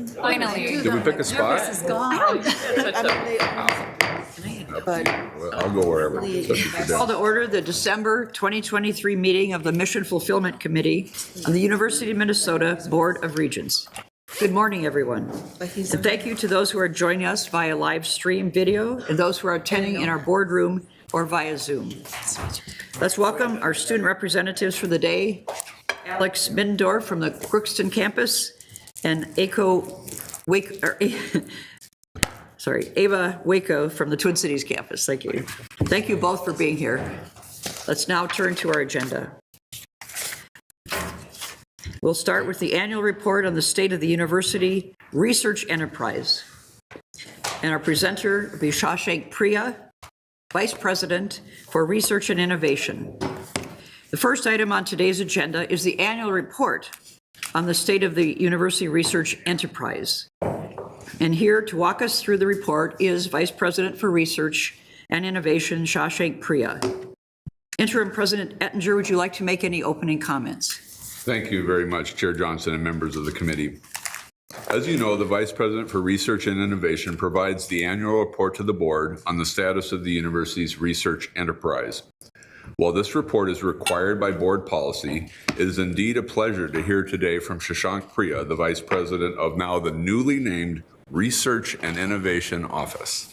Finally. Did we pick a spot? This is gone. But Well, I'll go wherever. It's up to you. call to order the December 2023 meeting of the Mission Fulfillment Committee of the University of Minnesota Board of Regents. Good morning, everyone. And thank you to those who are joining us via live stream video and those who are attending in our boardroom or via Zoom. Let's welcome our student representatives for the day, Alex Middendorf from the Crookston campus and Ava Waco from the Twin Cities campus. Thank you. Thank you both for being here. Let's now turn to our agenda. We'll start with the annual report on the state of the university research enterprise. And our presenter will be Shashank Priya, Vice President for Research and Innovation. The first item on today's agenda is the annual report on the state of the university research enterprise. And here to walk us through the report is Vice President for Research and Innovation, Shashank Priya. Interim President Ettinger, would you like to make any opening comments? Thank you very much, Chair Johnson and members of the committee. As you know, the Vice President for Research and Innovation provides the annual report to the board on the status of the university's research enterprise. While this report is required by board policy, it is indeed a pleasure to hear today from Shashank Priya, the Vice President of now the newly named Research and Innovation Office.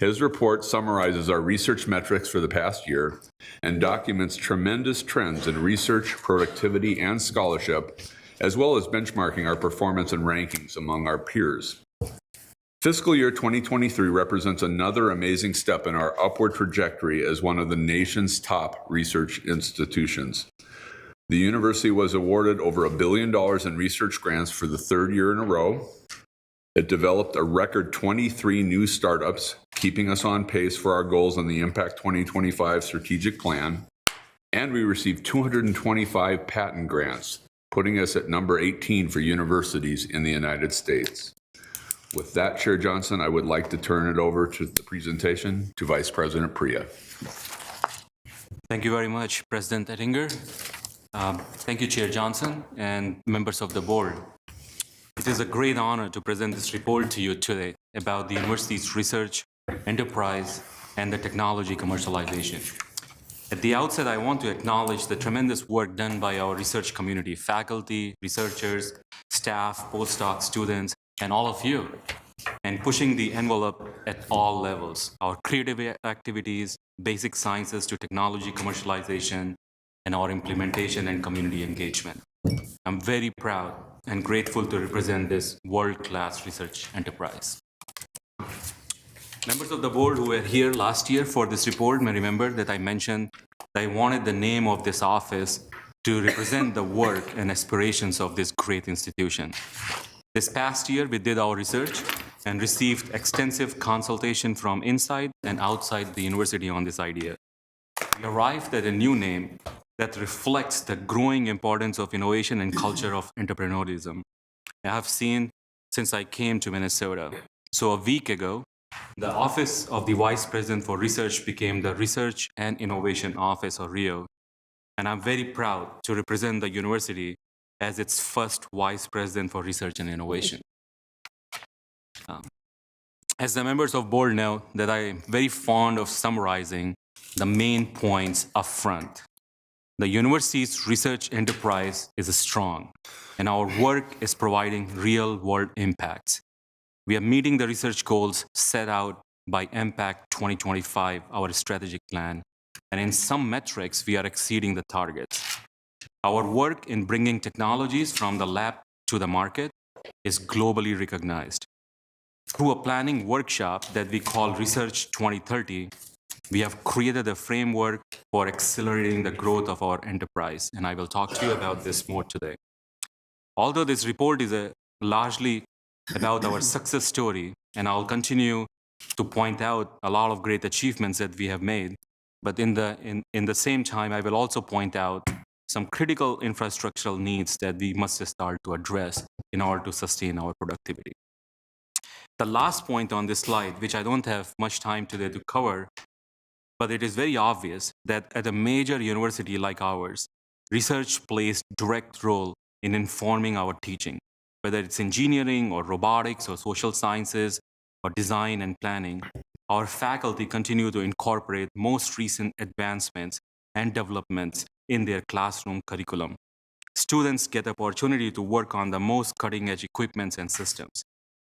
His report summarizes our research metrics for the past year and documents tremendous trends in research, productivity, and scholarship, as well as benchmarking our performance and rankings among our peers. Fiscal year 2023 represents another amazing step in our upward trajectory as one of the nation's top research institutions. The university was awarded over $1 billion in research grants for the third year in a row. It developed a record 23 new startups, keeping us on pace for our goals on the Impact 2025 strategic plan. And we received 225 patent grants, putting us at number 18 for universities in the United States. With that, Chair Johnson, I would like to turn it over to the presentation to Vice President Priya. Thank you very much, President Ettinger. Thank you, Chair Johnson and members of the board. It is a great honor to present this report to you today about the university's research, enterprise, and the technology commercialization. At the outset, I want to acknowledge the tremendous work done by our research community, faculty, researchers, staff, postdoc students, and all of you, and pushing the envelope at all levels, our creative activities, basic sciences to technology commercialization, and our implementation and community engagement. I'm very proud and grateful to represent this world-class research enterprise. Members of the board who were here last year for this report may remember that I mentioned that I wanted the name of this office to represent the work and aspirations of this great institution. This past year, we did our research and received extensive consultation from inside and outside the university on this idea. We arrived at a new name that reflects the growing importance of innovation and culture of entrepreneurialism I have seen since I came to Minnesota. So a week ago, the Office of the Vice President for Research became the Research and Innovation Office, or RIO. And I'm very proud to represent the university as its first Vice President for Research and Innovation. As the members of board know, that I am very fond of summarizing the main points up front. The university's research enterprise is strong, and our work is providing real-world impacts. We are meeting the research goals set out by Impact 2025, our strategic plan, and in some metrics, we are exceeding the targets. Our work in bringing technologies from the lab to the market is globally recognized. Through a planning workshop that we call Research 2030, we have created a framework for accelerating the growth of our enterprise, and I will talk to you about this more today. Although this report is largely about our success story, and I'll continue to point out a lot of great achievements that we have made, but in the same time, I will also point out some critical infrastructural needs that we must start to address in order to sustain our productivity. The last point on this slide, which I don't have much time today to cover, but it is very obvious that at a major university like ours, research plays a direct role in informing our teaching. whether it's engineering or robotics or social sciences or design and planning, our faculty continue to incorporate most recent advancements and developments in their classroom curriculum. Students get the opportunity to work on the most cutting-edge equipments and systems.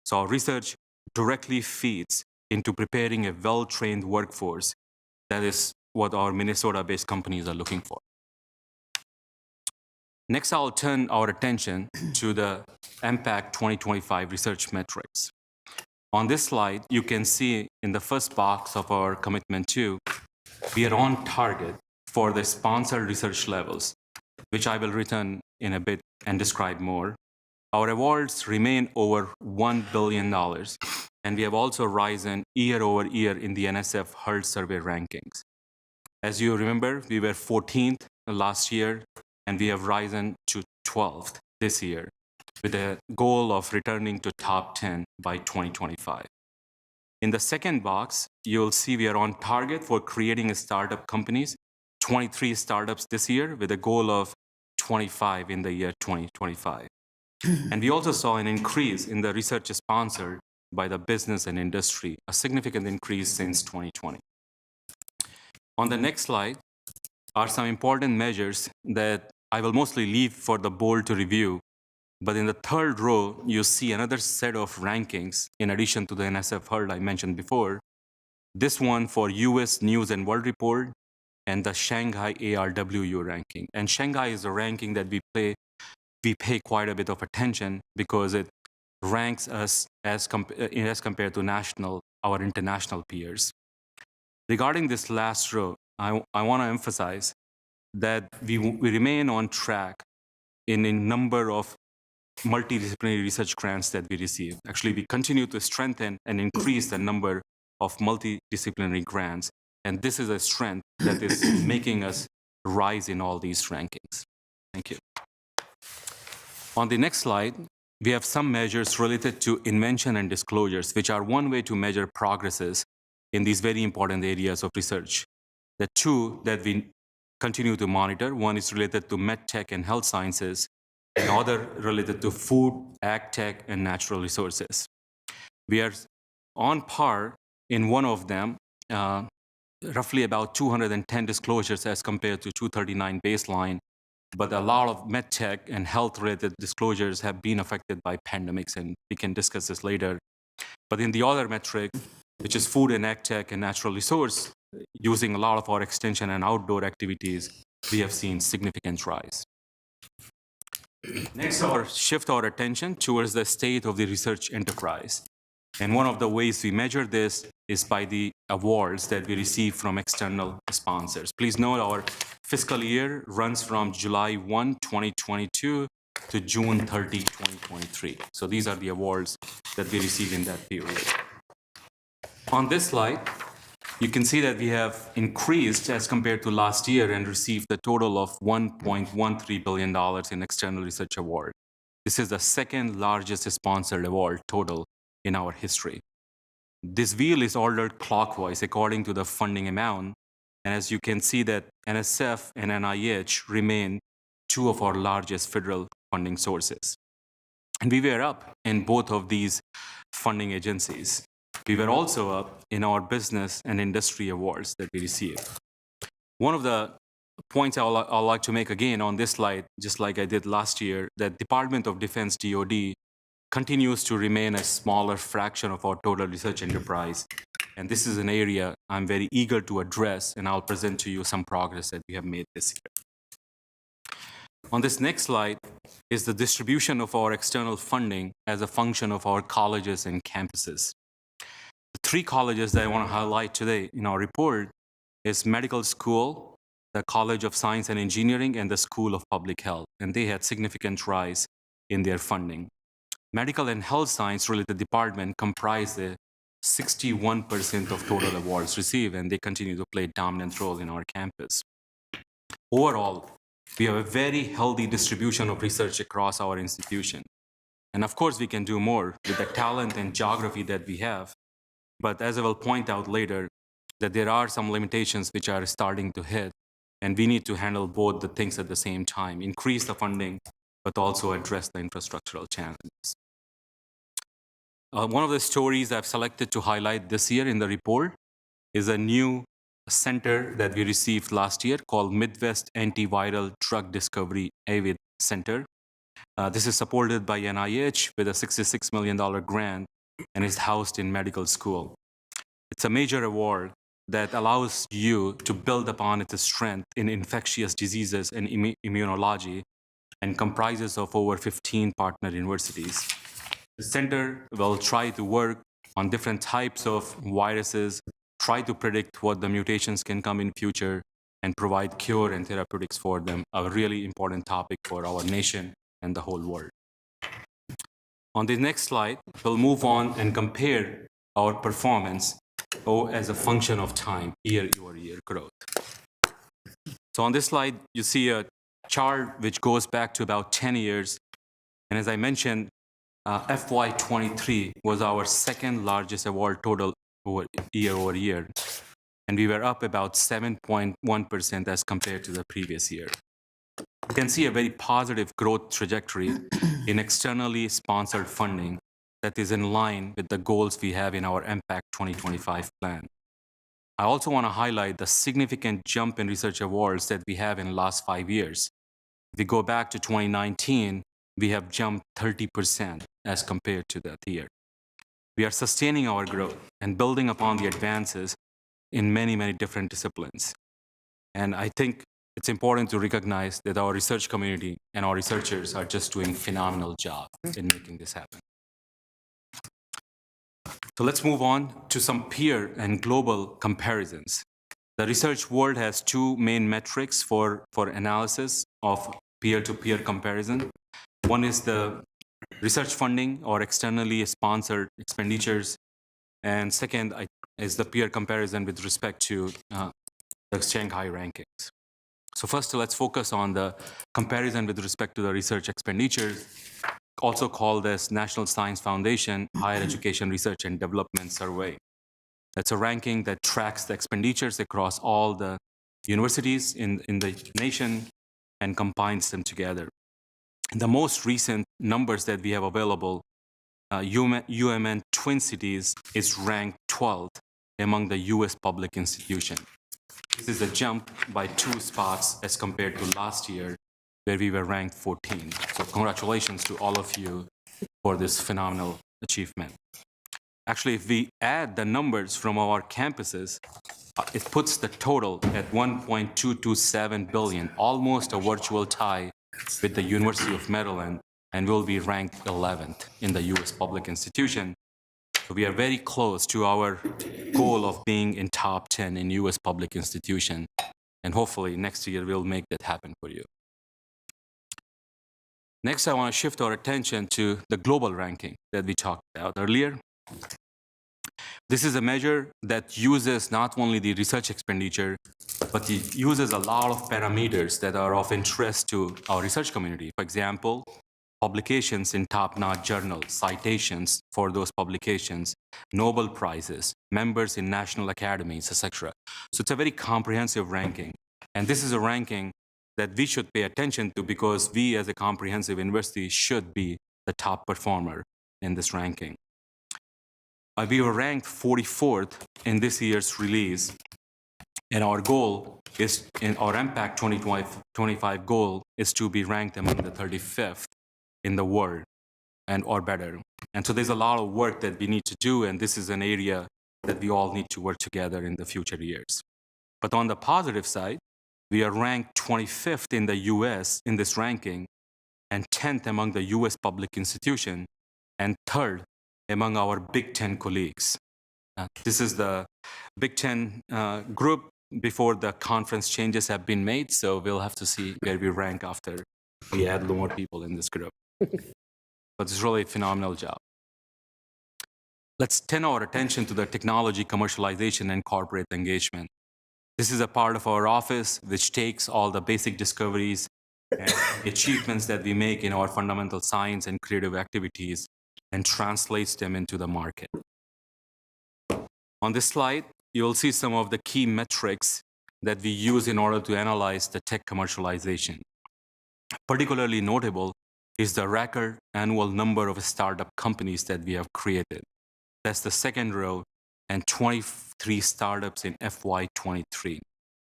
So our research directly feeds into preparing a well-trained workforce. That is what our Minnesota-based companies are looking for. Next, I'll turn our attention to the MPAC 2025 research metrics. On this slide, you can see in the first box of our commitment 2, we are on target for the sponsored research levels, which I will return in a bit and describe more. Our awards remain over $1 billion, and we have also risen year over year in the NSF HEART survey rankings. As you remember, we were 14th last year, and we have risen to 12th this year, with a goal of returning to top 10 by 2025. In the second box, you'll see we are on target for creating a startup companies, 23 startups this year, with a goal of 25 in the year 2025. And we also saw an increase in the research sponsored by the business and industry, a significant increase since 2020. On the next slide are some important measures that I will mostly leave for the board to review. But in the third row, you see another set of rankings in addition to the NSF HEART I mentioned before. This one for US News and World Report and the Shanghai ARWU ranking. And Shanghai is a ranking that we pay quite a bit of attention because it ranks us as compared to our international peers. Regarding this last row, I want to emphasize that we remain on track in a number of multidisciplinary research grants that we receive. Actually, we continue to strengthen and increase the number of multidisciplinary grants, and this is a strength that is making us rise in all these rankings. Thank you. On the next slide, we have some measures related to invention and disclosures, which are one way to measure progresses in these very important areas of research. The two that we continue to monitor, one is related to medtech and health sciences, and the other related to food, ag tech, and natural resources. We are on par in one of them, roughly about 210 disclosures as compared to 239 baseline, but a lot of medtech and health-related disclosures have been affected by pandemics, and we can discuss this later. But in the other metric, which is food and ag tech and natural resource, using a lot of our extension and outdoor activities, we have seen significant rise. Next, I'll shift our attention towards the state of the research enterprise. And one of the ways we measure this is by the awards that we receive from external sponsors. Please note our fiscal year runs from July 1, 2022 to June 30, 2023. So these are the awards that we receive in that period. On this slide, you can see that we have increased as compared to last year and received a total of $1.13 billion in external research award. This is the second largest sponsored award total in our history. This wheel is ordered clockwise according to the funding amount. And as you can see that NSF and NIH remain two of our largest federal funding sources. And we were up in both of these funding agencies. We were also up in our business and industry awards that we received. One of the points I'd like to make again on this slide, just like I did last year, that Department of Defense, DoD, continues to remain a smaller fraction of our total research enterprise. And this is an area I'm very eager to address, and I'll present to you some progress that we have made this year. On this next slide is the distribution of our external funding as a function of our colleges and campuses. The three colleges that I want to highlight today in our report is medical school, the College of Science and Engineering, and the School of Public Health. And they had significant rise in their funding. Medical and health science related department comprise the 61% of total awards received, and they continue to play a dominant role in our campus. Overall, we have a very healthy distribution of research across our institution. And of course, we can do more with the talent and geography that we have. But as I will point out later, that there are some limitations which are starting to hit, and we need to handle both the things at the same time, increase the funding but also address the infrastructural challenges. One of the stories I've selected to highlight this year in the report is a new center that we received last year called Midwest Antiviral Drug Discovery AVID Center. This is supported by NIH with a $66 million grant and is housed in medical school. It's a major award that allows you to build upon its strength in infectious diseases and immunology and comprises of over 15 partner universities. The center will try to work on different types of viruses, try to predict what the mutations can come in future, and provide cure and therapeutics for them, a really important topic for our nation and the whole world. On the next slide, we'll move on and compare our performance as a function of time, year-over-year growth. So on this slide, you see a chart which goes back to about 10 years. And as I mentioned, FY23 was our second largest award total year-over-year. And we were up about 7.1% as compared to the previous year. You can see a very positive growth trajectory in externally sponsored funding that is in line with the goals we have in our MPACT 2025 plan. I also want to highlight the significant jump in research awards that we have in the last 5 years. If we go back to 2019, we have jumped 30% as compared to that year. We are sustaining our growth and building upon the advances in many, many different disciplines. And I think it's important to recognize that our research community and our researchers are just doing a phenomenal job in making this happen. So let's move on to some peer and global comparisons. The research world has two main metrics for analysis of peer-to-peer comparison. One is the research funding or externally sponsored expenditures. And second is the peer comparison with respect to the Shanghai rankings. So first, let's focus on the comparison with respect to the research expenditures, also called as National Science Foundation Higher Education Research and Development Survey. That's a ranking that tracks the expenditures across all the universities in the nation and combines them together. In the most recent numbers that we have available, UMN Twin Cities is ranked 12th among the US public institutions. This is a jump by 2 spots as compared to last year, where we were ranked 14. So congratulations to all of you for this phenomenal achievement. Actually, if we add the numbers from our campuses, it puts the total at 1.227 billion, almost a virtual tie with the University of Maryland, and will be ranked 11th in the US public institution. So we are very close to our goal of being in top 10 in US public institution. And hopefully next year we'll make that happen for you. Next, I want to shift our attention to the global ranking that we talked about earlier. This is a measure that uses not only the research expenditure, but it uses a lot of parameters that are of interest to our research community. For example, publications in top-notch journals, citations for those publications, Nobel Prizes, members in national academies, etc. So it's a very comprehensive ranking. And this is a ranking that we should pay attention to because we as a comprehensive university should be the top performer in this ranking. We were ranked 44th in this year's release, and our goal is, in our MPACT 2025 goal, is to be ranked among the 35th in the world or better. And so there's a lot of work that we need to do, and this is an area that we all need to work together in the future years. But on the positive side, we are ranked 25th in the US in this ranking, and 10th among the US public institution, and 3rd among our Big Ten colleagues. This is the Big Ten group before the conference changes have been made, so we'll have to see where we rank after we add more people in this group. But it's really a phenomenal job. Let's turn our attention to the technology commercialization and corporate engagement. This is a part of our office which takes all the basic discoveries and achievements that we make in our fundamental science and creative activities and translates them into the market. On this slide, you'll see some of the key metrics that we use in order to analyze the tech commercialization. Particularly notable is the record annual number of startup companies that we have created. That's the second row, and 23 startups in FY23.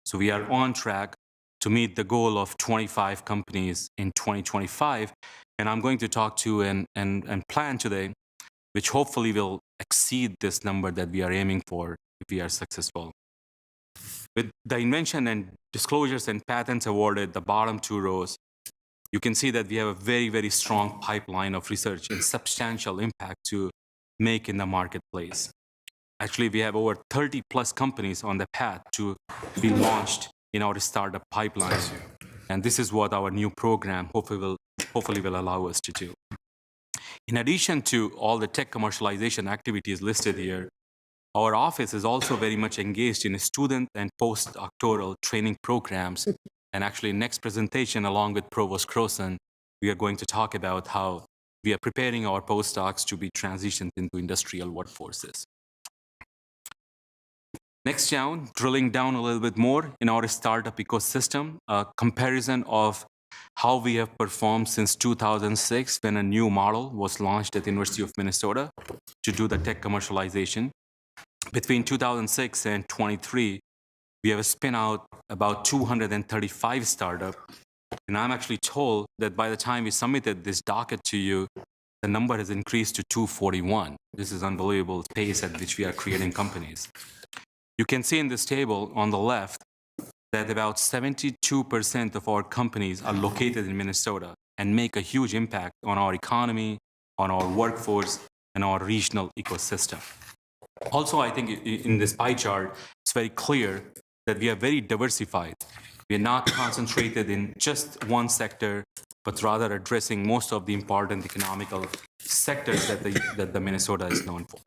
So we are on track to meet the goal of 25 companies in 2025. And I'm going to talk to and plan today, which hopefully will exceed this number that we are aiming for if we are successful. With the invention and disclosures and patents awarded, the bottom two rows, you can see that we have a very, very strong pipeline of research and substantial impact to make in the marketplace. Actually, we have over 30 plus companies on the path to be launched in our startup pipeline. And this is what our new program hopefully will allow us to do. In addition to all the tech commercialization activities listed here, our office is also very much engaged in student and postdoctoral training programs. And actually, next presentation, along with Provost Croson, we are going to talk about how we are preparing our postdocs to be transitioned into industrial workforces. Next down, drilling down a little bit more in our startup ecosystem, a comparison of how we have performed since 2006 when a new model was launched at the University of Minnesota to do the tech commercialization. Between 2006 and 23, we have spin out about 235 startups. And I'm actually told that by the time we submitted this docket to you, the number has increased to 241. This is unbelievable pace at which we are creating companies. You can see in this table on the left that about 72% of our companies are located in Minnesota and make a huge impact on our economy, on our workforce, and our regional ecosystem. Also, I think in this pie chart, it's very clear that we are very diversified. We are not concentrated in just one sector, but rather addressing most of the important economical sectors that the Minnesota is known for.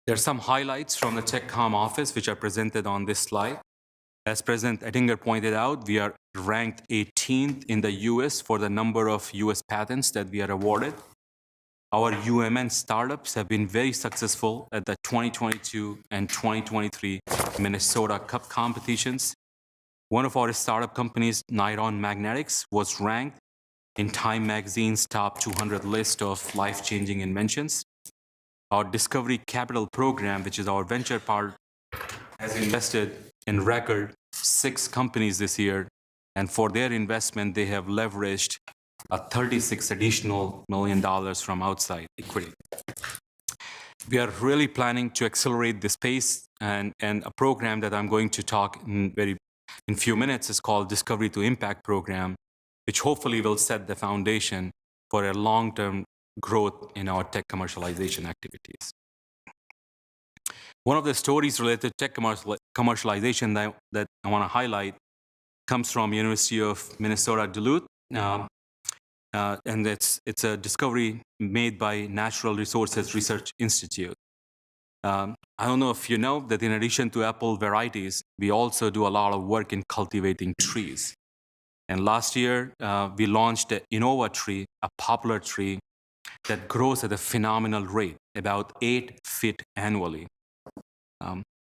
There are some highlights from the TechCom office which are presented on this slide. As President Ettinger pointed out, we are ranked 18th in the US for the number of US patents that we are awarded. Our UMN startups have been very successful at the 2022 and 2023 Minnesota Cup competitions. One of our startup companies, Niron Magnetics, was ranked in Time Magazine's top 200 list of life-changing inventions. Our Discovery Capital program, which is our venture part, has invested in record 6 companies this year. And for their investment, they have leveraged $36 additional million from outside equity. We are really planning to accelerate this pace, and a program that I'm going to talk in few minutes is called Discovery to Impact program, which hopefully will set the foundation for a long-term growth in our tech commercialization activities. One of the stories related to tech commercialization that I want to highlight comes from University of Minnesota Duluth. And it's a discovery made by Natural Resources Research Institute. I don't know if you know that in addition to apple varieties, we also do a lot of work in cultivating trees. And last year, we launched the Innova tree, a poplar tree that grows at a phenomenal rate, about 8 feet annually.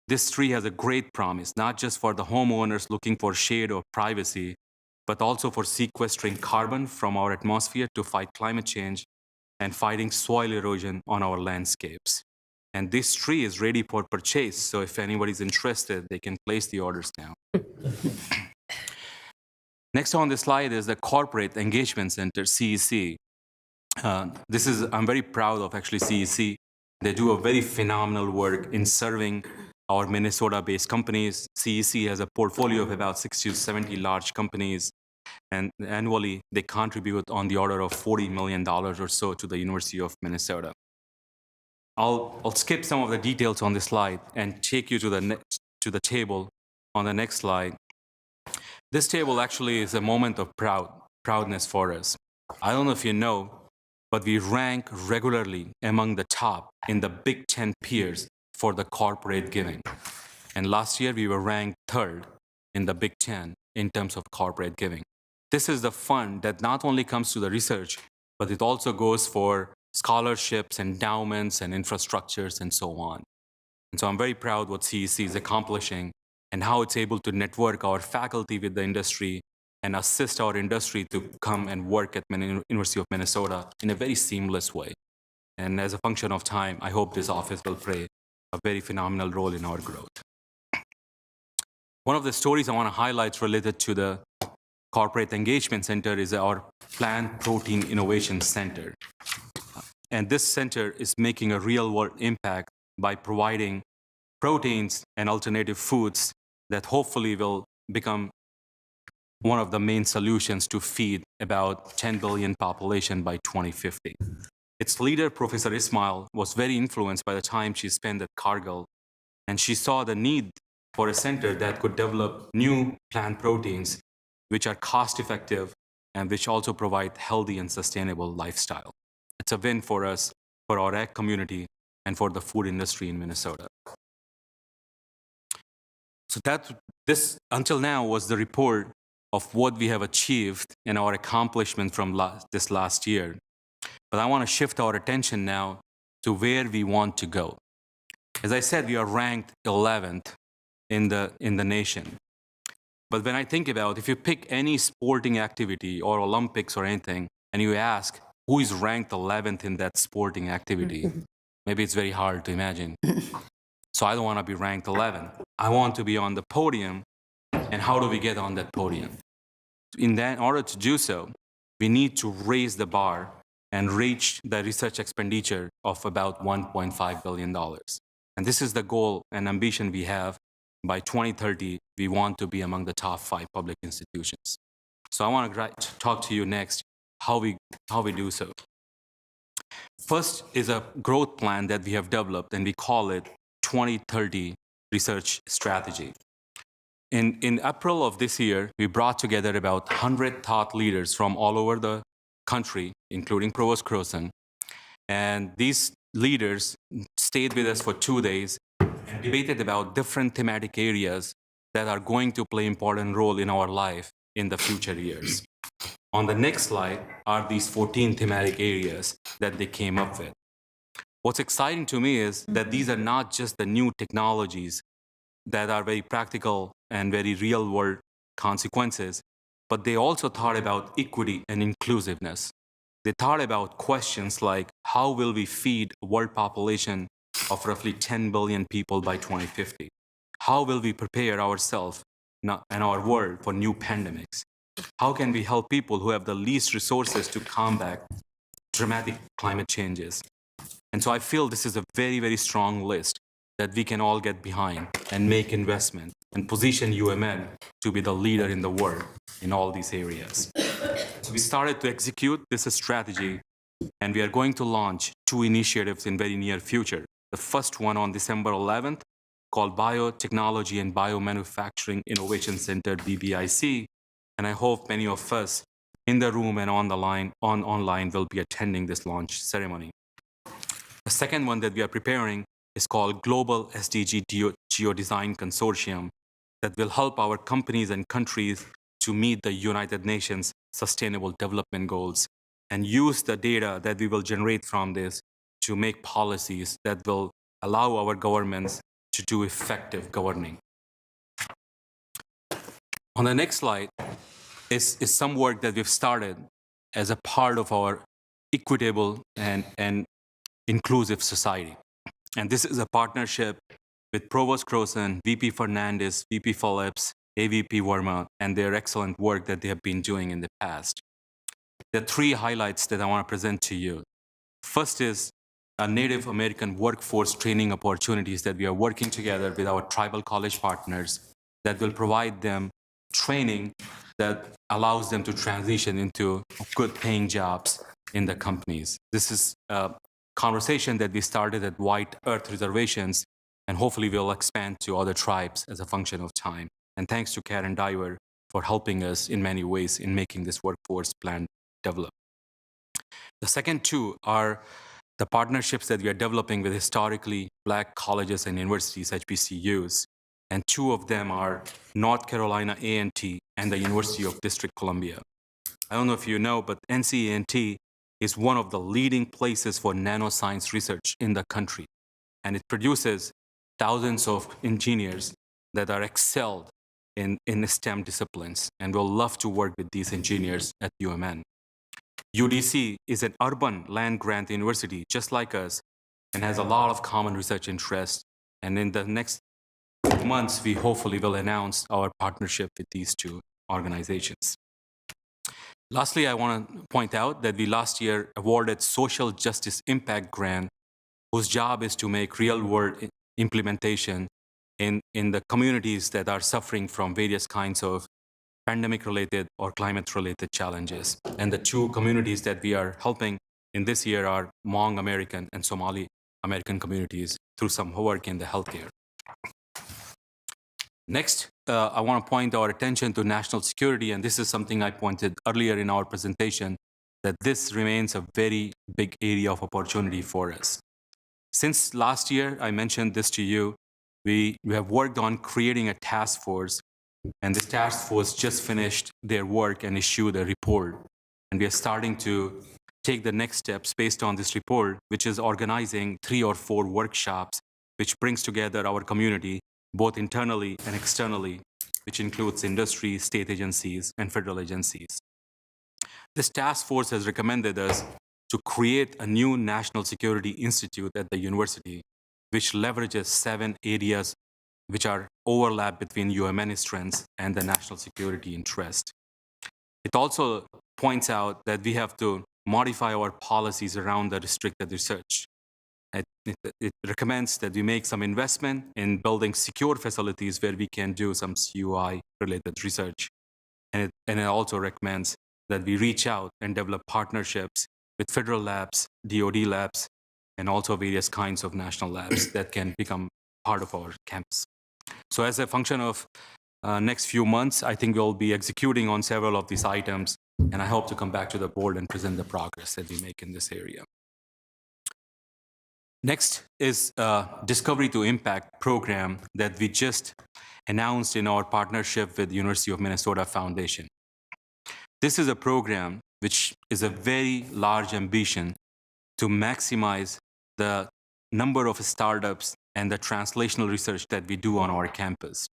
This tree has a great promise, not just for the homeowners looking for shade or privacy, but also for sequestering carbon from our atmosphere to fight climate change and fighting soil erosion on our landscapes. And this tree is ready for purchase, so if anybody's interested, they can place the orders now. Next on the slide is the Corporate Engagement Center, CEC. I'm very proud of actually CEC. They do a very phenomenal work in serving our Minnesota-based companies. CEC has a portfolio of about 60 to 70 large companies, and annually they contribute on the order of $40 million or so to the University of Minnesota. I'll skip some of the details on this slide and take you to the table on the next slide. This table actually is a moment of proudness for us. I don't know if you know, but we rank regularly among the top in the Big 10 peers for the corporate giving. And last year, we were ranked 3rd in the Big 10 in terms of corporate giving. This is the fund that not only comes to the research, but it also goes for scholarships, endowments, and infrastructures, and so on. And so I'm very proud what CEC is accomplishing and how it's able to network our faculty with the industry and assist our industry to come and work at University of Minnesota in a very seamless way. And as a function of time, I hope this office will play a very phenomenal role in our growth. One of the stories I want to highlight related to the Corporate Engagement Center is our Plant Protein Innovation Center. And this center is making a real-world impact by providing proteins and alternative foods that hopefully will become one of the main solutions to feed about 10 billion population by 2050. Its leader, Professor Ismail, was very influenced by the time she spent at Cargill, and she saw the need for a center that could develop new plant proteins which are cost-effective and which also provide healthy and sustainable lifestyle. It's a win for us, for our ag community, and for the food industry in Minnesota. So this, until now, was the report of what we have achieved and our accomplishment from this last year. But I want to shift our attention now to where we want to go. As I said, we are ranked 11th in the nation. But when I think about, if you pick any sporting activity or Olympics or anything, and you ask who is ranked 11th in that sporting activity, maybe it's very hard to imagine. So I don't want to be ranked 11th. I want to be on the podium. And how do we get on that podium? In order to do so, we need to raise the bar and reach the research expenditure of about $1.5 billion. And this is the goal and ambition we have. By 2030, we want to be among the top 5 public institutions. So I want to talk to you next how we do so. First is a growth plan that we have developed, and we call it 2030 Research Strategy. In April of this year, we brought together about 100 thought leaders from all over the country, including Provost Croson. And these leaders stayed with us for 2 days and debated about different thematic areas that are going to play an important role in our life in the future years. On the next slide are these 14 thematic areas that they came up with. What's exciting to me is that these are not just the new technologies that are very practical and very real-world consequences, but they also thought about equity and inclusiveness. They thought about questions like, how will we feed a world population of roughly 10 billion people by 2050? How will we prepare ourselves and our world for new pandemics? How can we help people who have the least resources to combat dramatic climate changes? And so I feel this is a very, very strong list that we can all get behind and make investment and position UMN to be the leader in the world in all these areas. So we started to execute this strategy, and we are going to launch 2 initiatives in very near future. The first one on December 11th, called Biotechnology and Biomanufacturing Innovation Center, BBIC, and I hope many of us in the room and online will be attending this launch ceremony. The second one that we are preparing is called Global SDG Geodesign Consortium that will help our companies and countries to meet the United Nations Sustainable Development Goals and use the data that we will generate from this to make policies that will allow our governments to do effective governing. On the next slide is some work that we've started as a part of our equitable and inclusive society. And this is a partnership with Provost Croson, VP Fernandez, VP Phillips, AVP Verma, and their excellent work that they have been doing in the past. There are 3 highlights that I want to present to you. First is Native American workforce training opportunities that we are working together with our tribal college partners that will provide them training that allows them to transition into good paying jobs in the companies. This is a conversation that we started at White Earth Reservations, and hopefully we'll expand to other tribes as a function of time. And thanks to Karen Diver for helping us in many ways in making this workforce plan develop. The second 2 are the partnerships that we are developing with historically Black colleges and universities, HBCUs. And 2 of them are North Carolina A&T and the University of District Columbia. I don't know if you know, but NC A&T is one of the leading places for nanoscience research in the country. And it produces thousands of engineers that are excelled in STEM disciplines, and we'll love to work with these engineers at UMN. UDC is an urban land-grant university, just like us, and has a lot of common research interests. And in the next months, we hopefully will announce our partnership with these two organizations. Lastly, I want to point out that we last year awarded Social Justice Impact Grant, whose job is to make real-world implementation in the communities that are suffering from various kinds of pandemic-related or climate-related challenges. And the two communities that we are helping in this year are Hmong American and Somali American communities through some work in the healthcare. Next, I want to point our attention to national security, and this is something I pointed earlier in our presentation, that this remains a very big area of opportunity for us. Since last year, I mentioned this to you, we have worked on creating a task force, and this task force just finished their work and issued a report. And we are starting to take the next steps based on this report, which is organizing 3 or 4 workshops, which brings together our community, both internally and externally, which includes industry, state agencies, and federal agencies. This task force has recommended us to create a new National Security Institute at the university, which leverages 7 areas which are overlap between UMN strengths and the national security interest. It also points out that we have to modify our policies around the restricted research. It recommends that we make some investment in building secure facilities where we can do some CUI-related research. And it also recommends that we reach out and develop partnerships with federal labs, DoD labs, and also various kinds of national labs that can become part of our campus. So as a function of next few months, I think we'll be executing on several of these items, and I hope to come back to the board and present the progress that we make in this area. Next is a Discovery to Impact program that we just announced in our partnership with the University of Minnesota Foundation. This is a program which is a very large ambition to maximize the number of startups and the translational research that we do on our campus.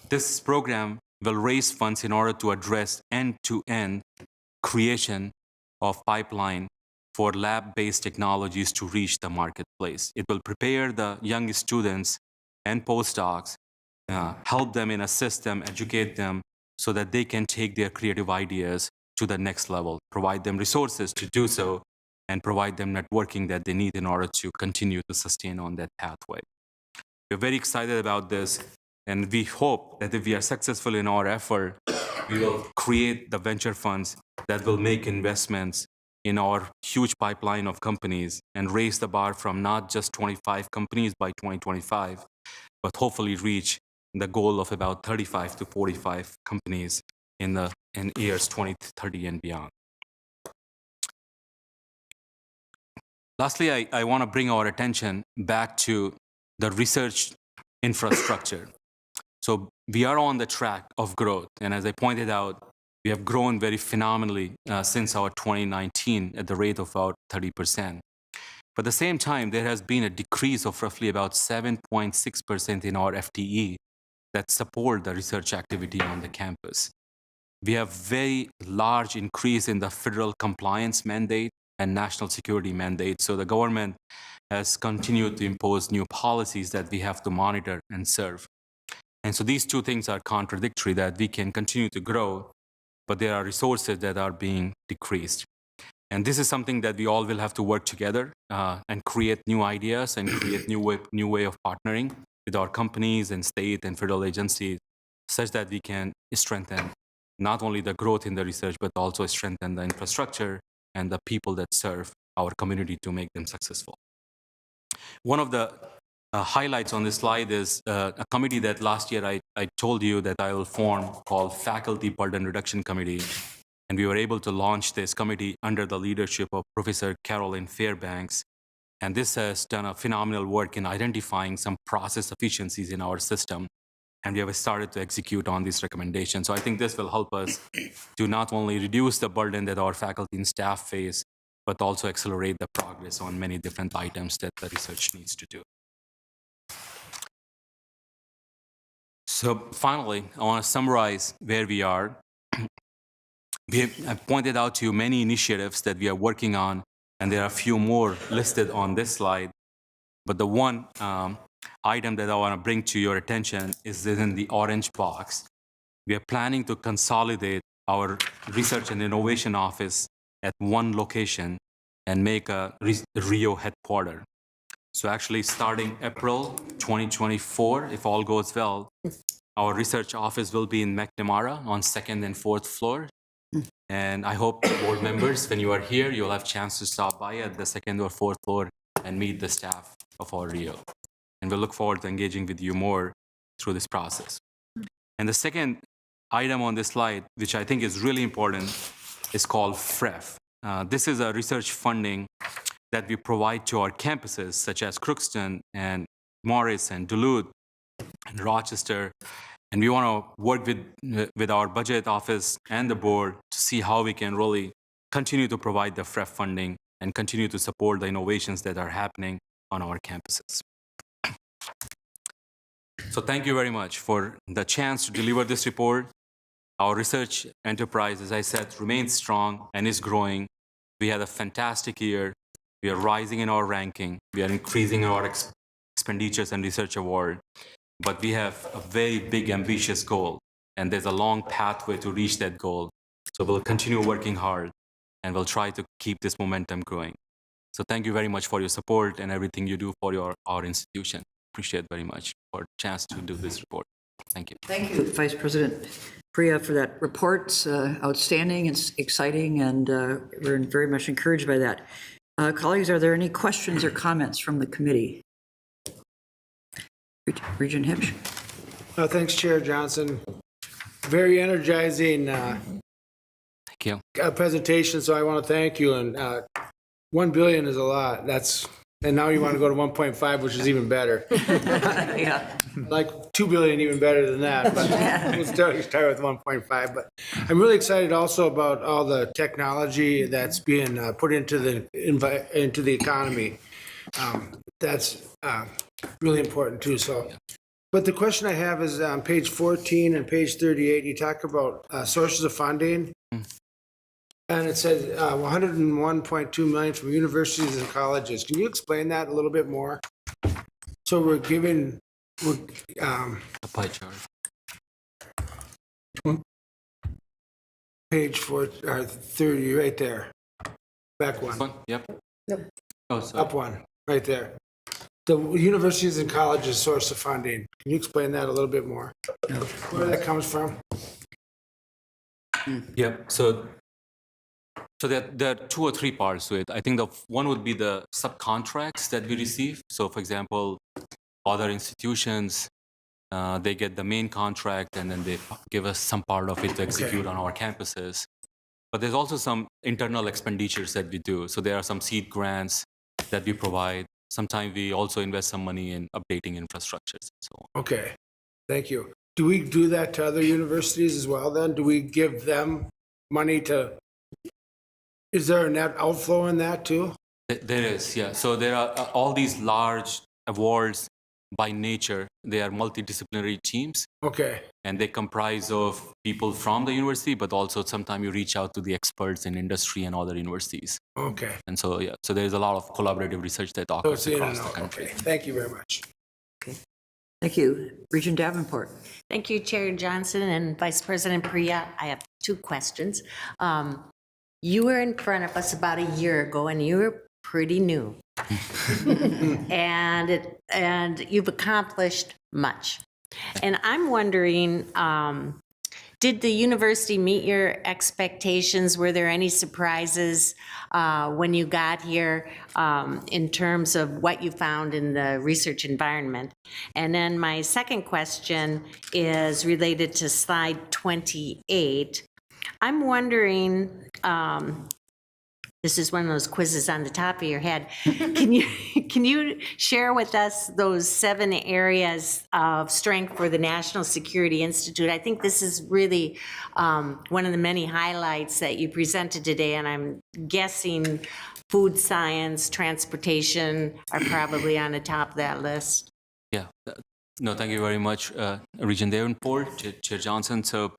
This program will raise funds in order to address end-to-end creation of pipeline for lab-based technologies to reach the marketplace. It will prepare the young students and postdocs, help them in a system, educate them so that they can take their creative ideas to the next level, provide them resources to do so, and provide them networking that they need in order to continue to sustain on that pathway. We're very excited about this, and we hope that if we are successful in our effort, we will create the venture funds that will make investments in our huge pipeline of companies and raise the bar from not just 25 companies by 2025, but hopefully reach the goal of about 35 to 45 companies in years 2030 and beyond. Lastly, I want to bring our attention back to the research infrastructure. So we are on the track of growth, and as I pointed out, we have grown very phenomenally since our 2019 at the rate of about 30%. But at the same time, there has been a decrease of roughly about 7.6% in our FTE that support the research activity on the campus. We have very large increase in the federal compliance mandate and national security mandate. So the government has continued to impose new policies that we have to monitor and serve. And so these two things are contradictory, that we can continue to grow, but there are resources that are being decreased. And this is something that we all will have to work together and create new ideas and create new way of partnering with our companies and state and federal agencies, such that we can strengthen not only the growth in the research, but also strengthen the infrastructure and the people that serve our community to make them successful. One of the highlights on this slide is a committee that last year I told you that I will form, called Faculty Burden Reduction Committee. And we were able to launch this committee under the leadership of Professor Carolyn Fairbanks. And this has done a phenomenal work in identifying some process efficiencies in our system. And we have started to execute on these recommendations. So I think this will help us to not only reduce the burden that our faculty and staff face, but also accelerate the progress on many different items that the research needs to do. So finally, I want to summarize where we are. I've pointed out to you many initiatives that we are working on, and there are a few more listed on this slide. But the one item that I want to bring to your attention is in the orange box. We are planning to consolidate our research and innovation office at one location and make a Rio headquarters. So actually starting April 2024, if all goes well, our research office will be in McNamara on 2nd and 4th floor. And I hope board members, when you are here, you'll have a chance to stop by at the 2nd or 4th floor and meet the staff of our Rio. And we'll look forward to engaging with you more through this process. And the second item on this slide, which I think is really important, is called FREF. This is a research funding that we provide to our campuses, such as Crookston and Morris and Duluth and Rochester. And we want to work with our budget office and the board to see how we can really continue to provide the FREF funding and continue to support the innovations that are happening on our campuses. So thank you very much for the chance to deliver this report. Our research enterprise, as I said, remains strong and is growing. We had a fantastic year. We are rising in our ranking. We are increasing our expenditures and research award. But we have a very big, ambitious goal, and there's a long pathway to reach that goal. So we'll continue working hard, and we'll try to keep this momentum growing. So thank you very much for your support and everything you do for our institution. Appreciate very much for the chance to do this report. Thank you. Thank you, Vice President Priya, for that report. It's outstanding, it's exciting, and we're very much encouraged by that. Colleagues, are there any questions or comments from the committee? Regent Hibsch. Thanks, Chair Johnson. Very energizing Thank you. presentation, so I want to thank you. And 1 billion is a lot. And now you want to go to 1.5, which is even better. Yeah. Like 2 billion, even better than that. But we'll start with 1.5. But I'm really excited also about all the technology that's being put into the economy. That's really important too. So, but the question I have is on page 14 and page 38. You talk about sources of funding, and it says 101.2 million from universities and colleges. Can you explain that a little bit more? So we're giving A pie chart. page 30 right there, back one, Yep. Oh, sorry. up one, right there. The universities and colleges source of funding. Can you explain that a little bit more? Where that comes from? Yep. So there are 2 or 3 parts to it. I think the one would be the subcontracts that we receive. So, for example, other institutions, they get the main contract and then they give us some part of it to execute on our campuses. But there's also some internal expenditures that we do. So there are some seed grants that we provide. Sometimes we also invest some money in updating infrastructures and so on. Okay, thank you. Do we do that to other universities as well then? Do we give them money to, is there a net outflow in that too? There is, yeah. So there are all these large awards by nature. They are multidisciplinary teams. Okay, And they comprise of people from the university, but also sometimes you reach out to the experts in industry and other universities. okay. And so, yeah, so there's a lot of collaborative research that So occurs it's in across and the out. country. Okay, thank you very much. Thank you. Regent Davenport. Thank you, Chair Johnson and Vice President Priya. I have 2 questions. You were in front of us about a year ago, and you were pretty new. and you've accomplished much. And I'm wondering, did the university meet your expectations? Were there any surprises when you got here in terms of what you found in the research environment? And then my second question is related to slide 28. I'm wondering, this is one of those quizzes on the top of your head. Can you share with us those 7 areas of strength for the National Security Institute? I think this is really one of the many highlights that you presented today, and I'm guessing food science, transportation are probably on the top of that list. Yeah, No, thank you very much, Regent Davenport, Chair Johnson. So,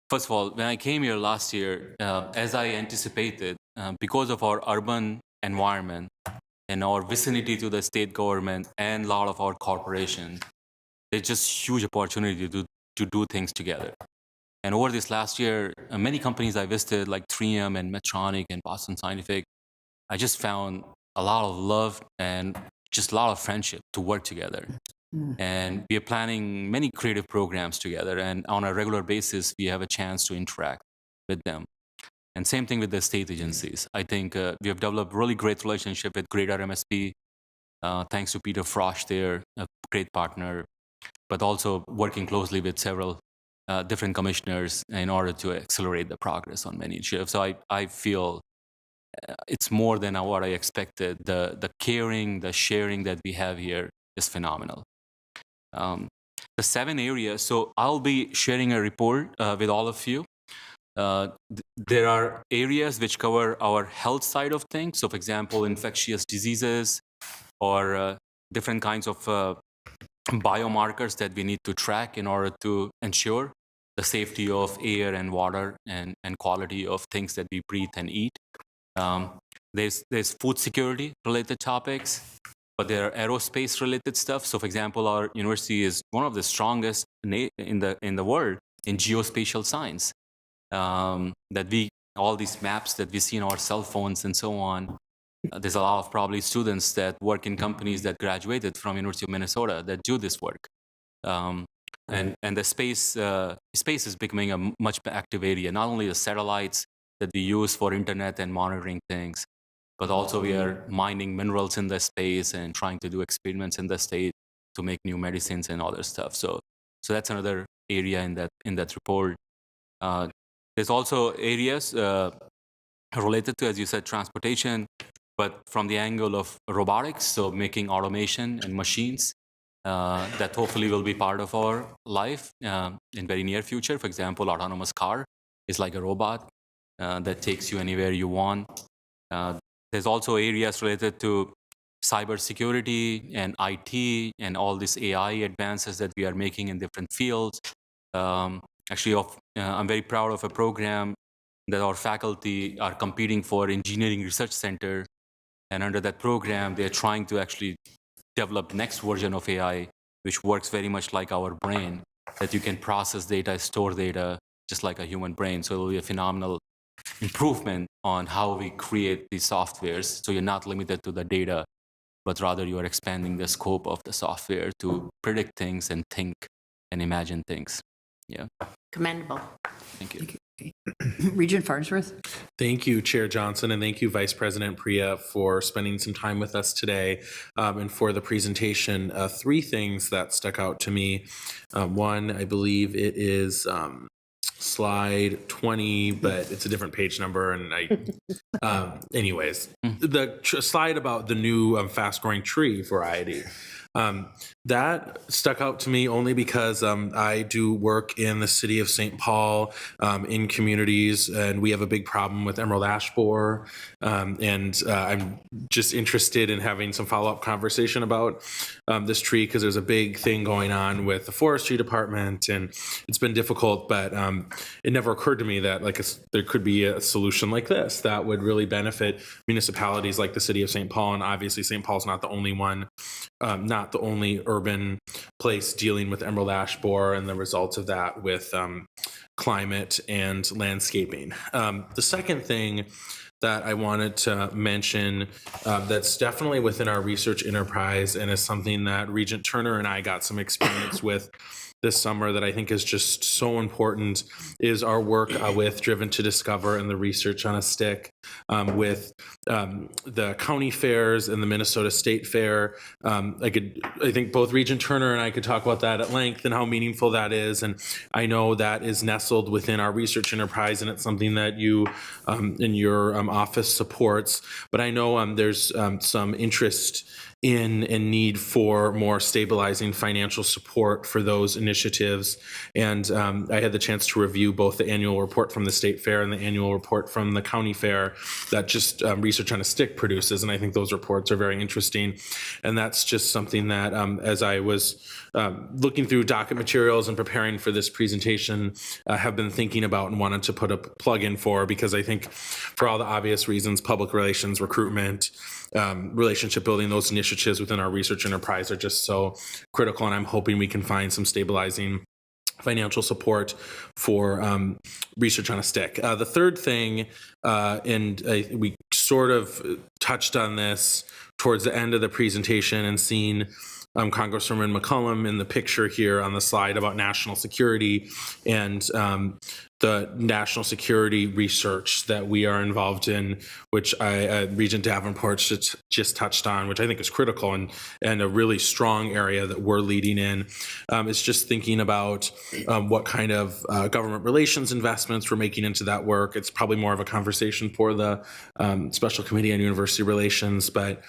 first of all, when I came here last year, as I anticipated, because of our urban environment and our vicinity to the state government and a lot of our corporations, there's just huge opportunity to do things together. And over this last year, many companies I visited, like 3M and Medtronic and Boston Scientific, I just found a lot of love and just a lot of friendship to work together. And we are planning many creative programs together. And on a regular basis, we have a chance to interact with them. And same thing with the state agencies. I think we have developed really great relationship with Greater MSP, thanks to Peter Frosch there, a great partner, but also working closely with several different commissioners in order to accelerate the progress on many initiatives. So I feel it's more than what I expected. The caring, the sharing that we have here is phenomenal. The 7 areas, so I'll be sharing a report with all of you. There are areas which cover our health side of things. So for example, infectious diseases or different kinds of biomarkers that we need to track in order to ensure the safety of air and water and quality of things that we breathe and eat. There's food security related topics, but there are aerospace related stuff. So for example, our university is one of the strongest in the world in geospatial science. All these maps that we see in our cell phones and so on, there's a lot of probably students that work in companies that graduated from University of Minnesota that do this work. And the space is becoming a much active area. Not only the satellites that we use for internet and monitoring things, but also we are mining minerals in the space and trying to do experiments in the state to make new medicines and other stuff. So that's another area in that report. There's also areas related to, as you said, transportation, but from the angle of robotics, so making automation and machines that hopefully will be part of our life in very near future. For example, autonomous car is like a robot that takes you anywhere you want. There's also areas related to cybersecurity and IT and all these AI advances that we are making in different fields. Actually, I'm very proud of a program that our faculty are competing for, Engineering Research Center. And under that program, they're trying to actually develop next version of AI, which works very much like our brain, that you can process data, store data, just like a human brain. So it'll be a phenomenal improvement on how we create these softwares. So you're not limited to the data, but rather you are expanding the scope of the software to predict things and think and imagine things. Yeah. Commendable. Thank you. Regent Farnsworth. Thank you, Chair Johnson, and thank you, Vice President Priya, for spending some time with us today and for the presentation. 3 things that stuck out to me. One, I believe it is slide 20, but it's a different page number. And anyways, the slide about the new fast-growing tree variety. That stuck out to me only because I do work in the city of St. Paul in communities, and we have a big problem with emerald ash borer. And I'm just interested in having some follow-up conversation about this tree because there's a big thing going on with the forestry department, and it's been difficult. But it never occurred to me that there could be a solution like this that would really benefit municipalities like the city of St. Paul. And obviously, St. Paul's not the only one. Not the only urban place dealing with emerald ash borer and the results of that with climate and landscaping. The second thing that I wanted to mention that's definitely within our research enterprise and is something that Regent Turner and I got some experience with this summer that I think is just so important is our work with Driven to Discover and the Research on a Stick with the county fairs and the Minnesota State Fair. I think both Regent Turner and I could talk about that at length and how meaningful that is. And I know that is nestled within our research enterprise, and it's something that you in your office supports. But I know there's some interest in need for more stabilizing financial support for those initiatives. And I had the chance to review both the annual report from the State Fair and the annual report from the County Fair that just Research on a Stick produces. And I think those reports are very interesting. And that's just something that as I was looking through docket materials and preparing for this presentation, have been thinking about and wanted to put a plug in for, because I think for all the obvious reasons, public relations, recruitment, relationship building, those initiatives within our research enterprise are just so critical. And I'm hoping we can find some stabilizing financial support for Research on a Stick. The third thing, and we sort of touched on this towards the end of the presentation and seen Congresswoman McCollum in the picture here on the slide about national security and the national security research that we are involved in, which Regent Davenport just touched on, which I think is critical and a really strong area that we're leading in. It's just thinking about what kind of government relations investments we're making into that work. It's probably more of a conversation for the Special Committee on University Relations, but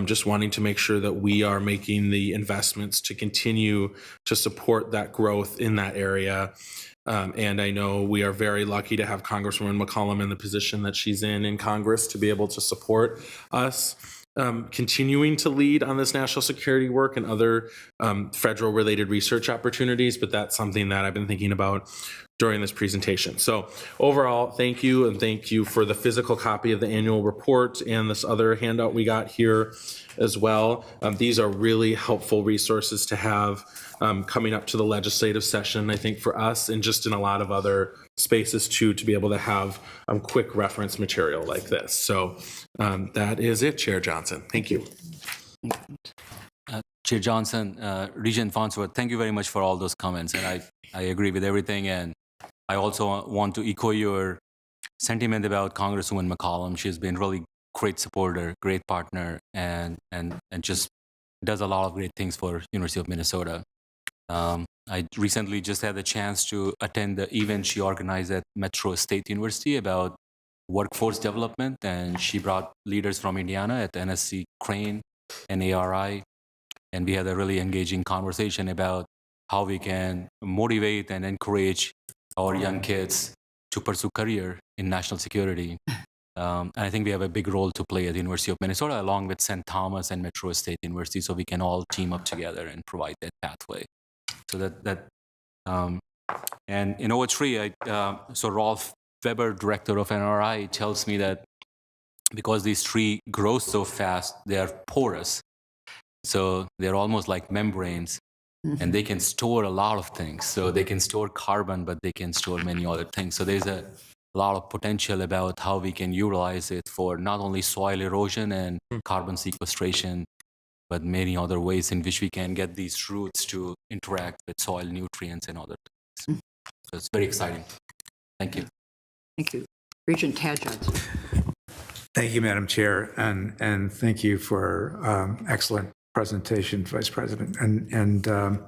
just wanting to make sure that we are making the investments to continue to support that growth in that area. And I know we are very lucky to have Congresswoman McCollum in the position that she's in Congress to be able to support us continuing to lead on this national security work and other federal related research opportunities. But that's something that I've been thinking about during this presentation. So overall, thank you, and thank you for the physical copy of the annual report and this other handout we got here as well. These are really helpful resources to have coming up to the legislative session, I think, for us, and just in a lot of other spaces too, to be able to have quick reference material like this. So that is it, Chair Johnson. Thank you. Chair Johnson, Regent Farnsworth, thank you very much for all those comments. And I agree with everything. And I also want to echo your sentiment about Congresswoman McCollum. She's been really great supporter, great partner, and just does a lot of great things for University of Minnesota. I recently just had the chance to attend the event she organized at Metro State University about workforce development, and she brought leaders from Indiana at NSC Crane and ARI, and we had a really engaging conversation about how we can motivate and encourage our young kids to pursue career in national security. And I think we have a big role to play at the University of Minnesota, along with St. Thomas and Metro State University, so we can all team up together and provide that pathway. So and in O3, so Rolf Weber, director of NRI, tells me that because these trees grow so fast, they are porous. So they're almost like membranes, and they can store a lot of things. So they can store carbon, but they can store many other things. So there's a lot of potential about how we can utilize it for not only soil erosion and carbon sequestration, but many other ways in which we can get these roots to interact with soil nutrients and other things. So it's very exciting. Thank you. Thank you. Regent Tad Johnson. Thank you, Madam Chair, and thank you for excellent presentation, Vice President. And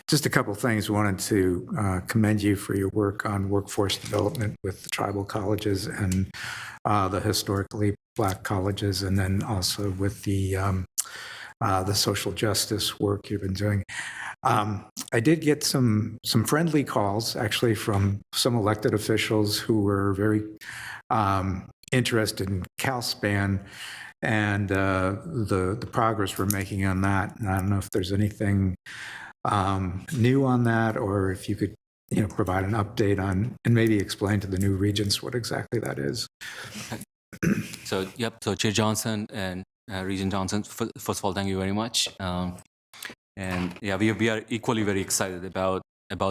just a couple of things. Wanted to commend you for your work on workforce development with the tribal colleges and the historically Black colleges, and then also with the social justice work you've been doing. I did get some friendly calls, actually, from some elected officials who were very interested in CalSpan and the progress we're making on that. And I don't know if there's anything new on that, or if you could provide an update on and maybe explain to the new regents what exactly that is. So, yep. So Chair Johnson and Regent Johnson, first of all, thank you very much. And yeah, we are equally very excited about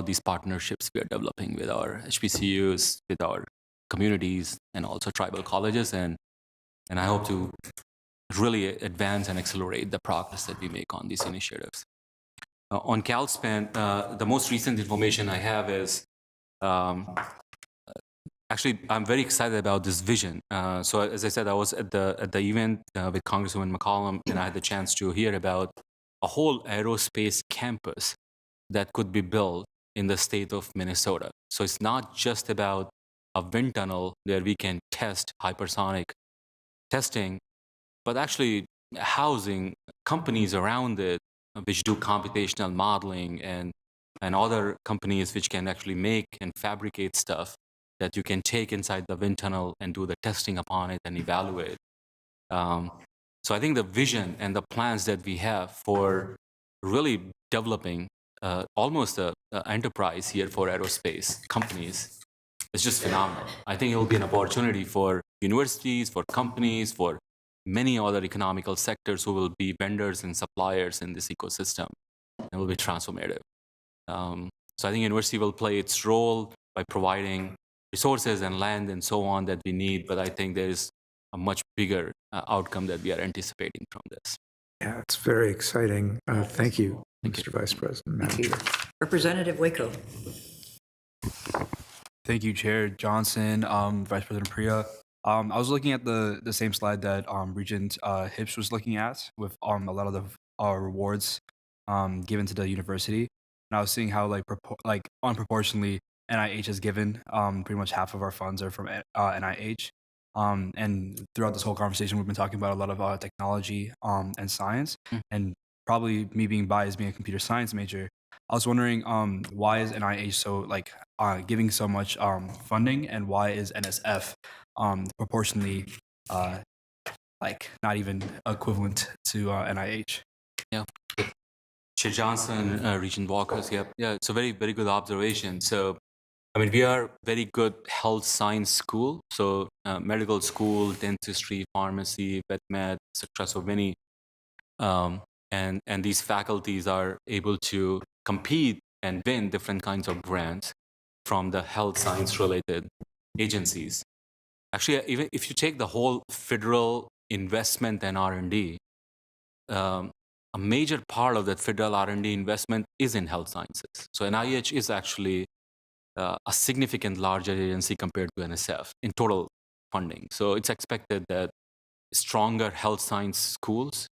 these partnerships we are developing with our HBCUs, with our communities, and also tribal colleges. And I hope to really advance and accelerate the progress that we make on these initiatives. On CalSpan, the most recent information I have is, actually, I'm very excited about this vision. So as I said, I was at the event with Congresswoman McCollum, and I had the chance to hear about a whole aerospace campus that could be built in the state of Minnesota. So it's not just about a wind tunnel where we can test hypersonic testing, but actually housing companies around it, which do computational modeling and other companies which can actually make and fabricate stuff that you can take inside the wind tunnel and do the testing upon it and evaluate. So I think the vision and the plans that we have for really developing almost an enterprise here for aerospace companies is just phenomenal. I think it will be an opportunity for universities, for companies, for many other economical sectors who will be vendors and suppliers in this ecosystem, and will be transformative. So I think university will play its role by providing resources and land and so on that we need, but I think there is a much bigger outcome that we are anticipating from this. Yeah, it's very exciting. Thank you, Mr. Vice President. Madam Chair. Representative Waco. Thank you, Chair Johnson, Vice President Priya. I was looking at the same slide that Regent Hips was looking at with a lot of the rewards given to the university, and I was seeing how like unproportionately NIH has given pretty much half of our funds are from NIH. And throughout this whole conversation, we've been talking about a lot of technology and science, and probably me being biased, being a computer science major, I was wondering why is NIH so giving so much funding, and why is NSF proportionally not even equivalent to NIH? Yeah. Chair Johnson, Regent Walkers, yeah, it's a very, very good observation. So, I mean, we are very good health science school, so medical school, dentistry, pharmacy, vet med, etc. So many, and these faculties are able to compete and win different kinds of grants from the health science related agencies. Actually, even if you take the whole federal investment and R&D, a major part of that federal R&D investment is in health sciences. So NIH is actually a significant larger agency compared to NSF in total funding. So it's expected that stronger health science schools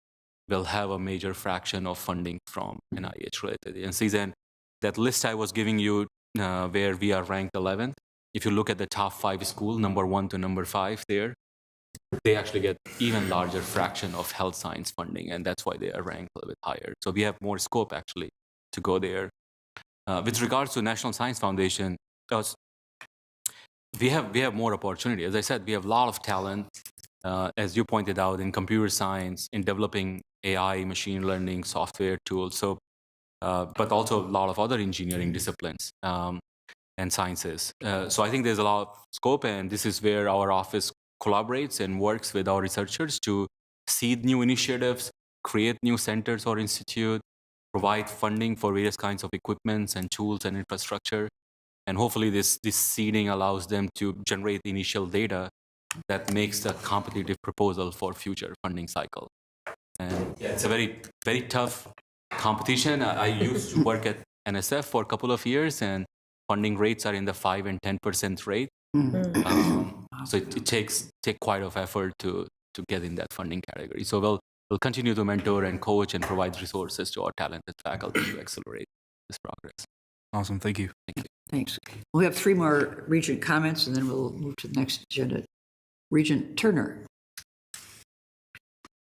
will have a major fraction of funding from NIH-related agencies. And that list I was giving you, where we are ranked 11th, if you look at the top 5 schools, number 1 to number 5 there, they actually get even larger fraction of health science funding, and that's why they are ranked a little bit higher. So we have more scope actually to go there. With regards to National Science Foundation, we have more opportunity. As I said, we have a lot of talent, as you pointed out, in computer science, in developing AI, machine learning, software tools. So, but also a lot of other engineering disciplines and sciences. So I think there's a lot of scope, and this is where our office collaborates and works with our researchers to seed new initiatives, create new centers or institute, provide funding for various kinds of equipments and tools and infrastructure. And hopefully this seeding allows them to generate initial data that makes the competitive proposal for future funding cycle. And yeah, it's a very, very tough competition. I used to work at NSF for a couple of years, and funding rates are in the 5 and 10% rate. So it takes quite of effort to get in that funding category. So we'll continue to mentor and coach and provide resources to our talented faculty to accelerate this progress. Awesome, thank you. Thank you. Thanks. We have 3 more Regent comments, and then we'll move to the next agenda. Regent Turner.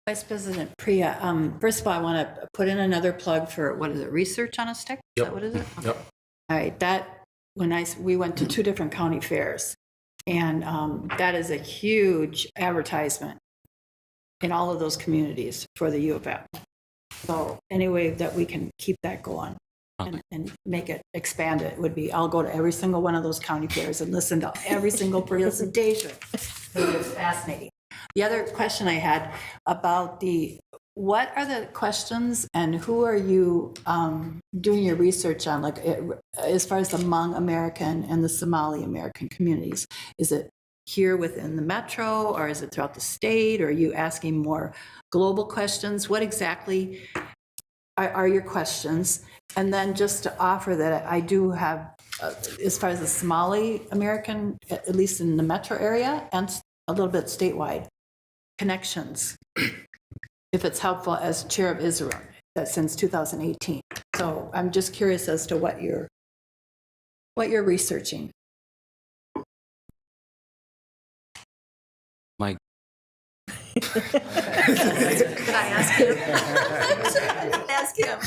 Vice President Priya, first of all, I want to put in another plug for, what is it, Research on a Stick? Is that what is it? Okay. Yep. All right, we went to 2 different county fairs, and that is a huge advertisement in all of those communities for the U of M. So any way that we can keep that going and make it, expand it, would be, I'll go to every single one of those county fairs and listen to every single presentation. It's fascinating. The other question I had about what are the questions and who are you doing your research on, like as far as the Hmong American and the Somali American communities? Is it here within the metro, or is it throughout the state, or are you asking more global questions? What exactly are your questions? And then just to offer that I do have, as far as the Somali American, at least in the metro area and a little bit statewide, connections, if it's helpful, as chair of Israel, that since 2018. So I'm just curious as to what you're researching. Mike. Can I ask him? Ask him.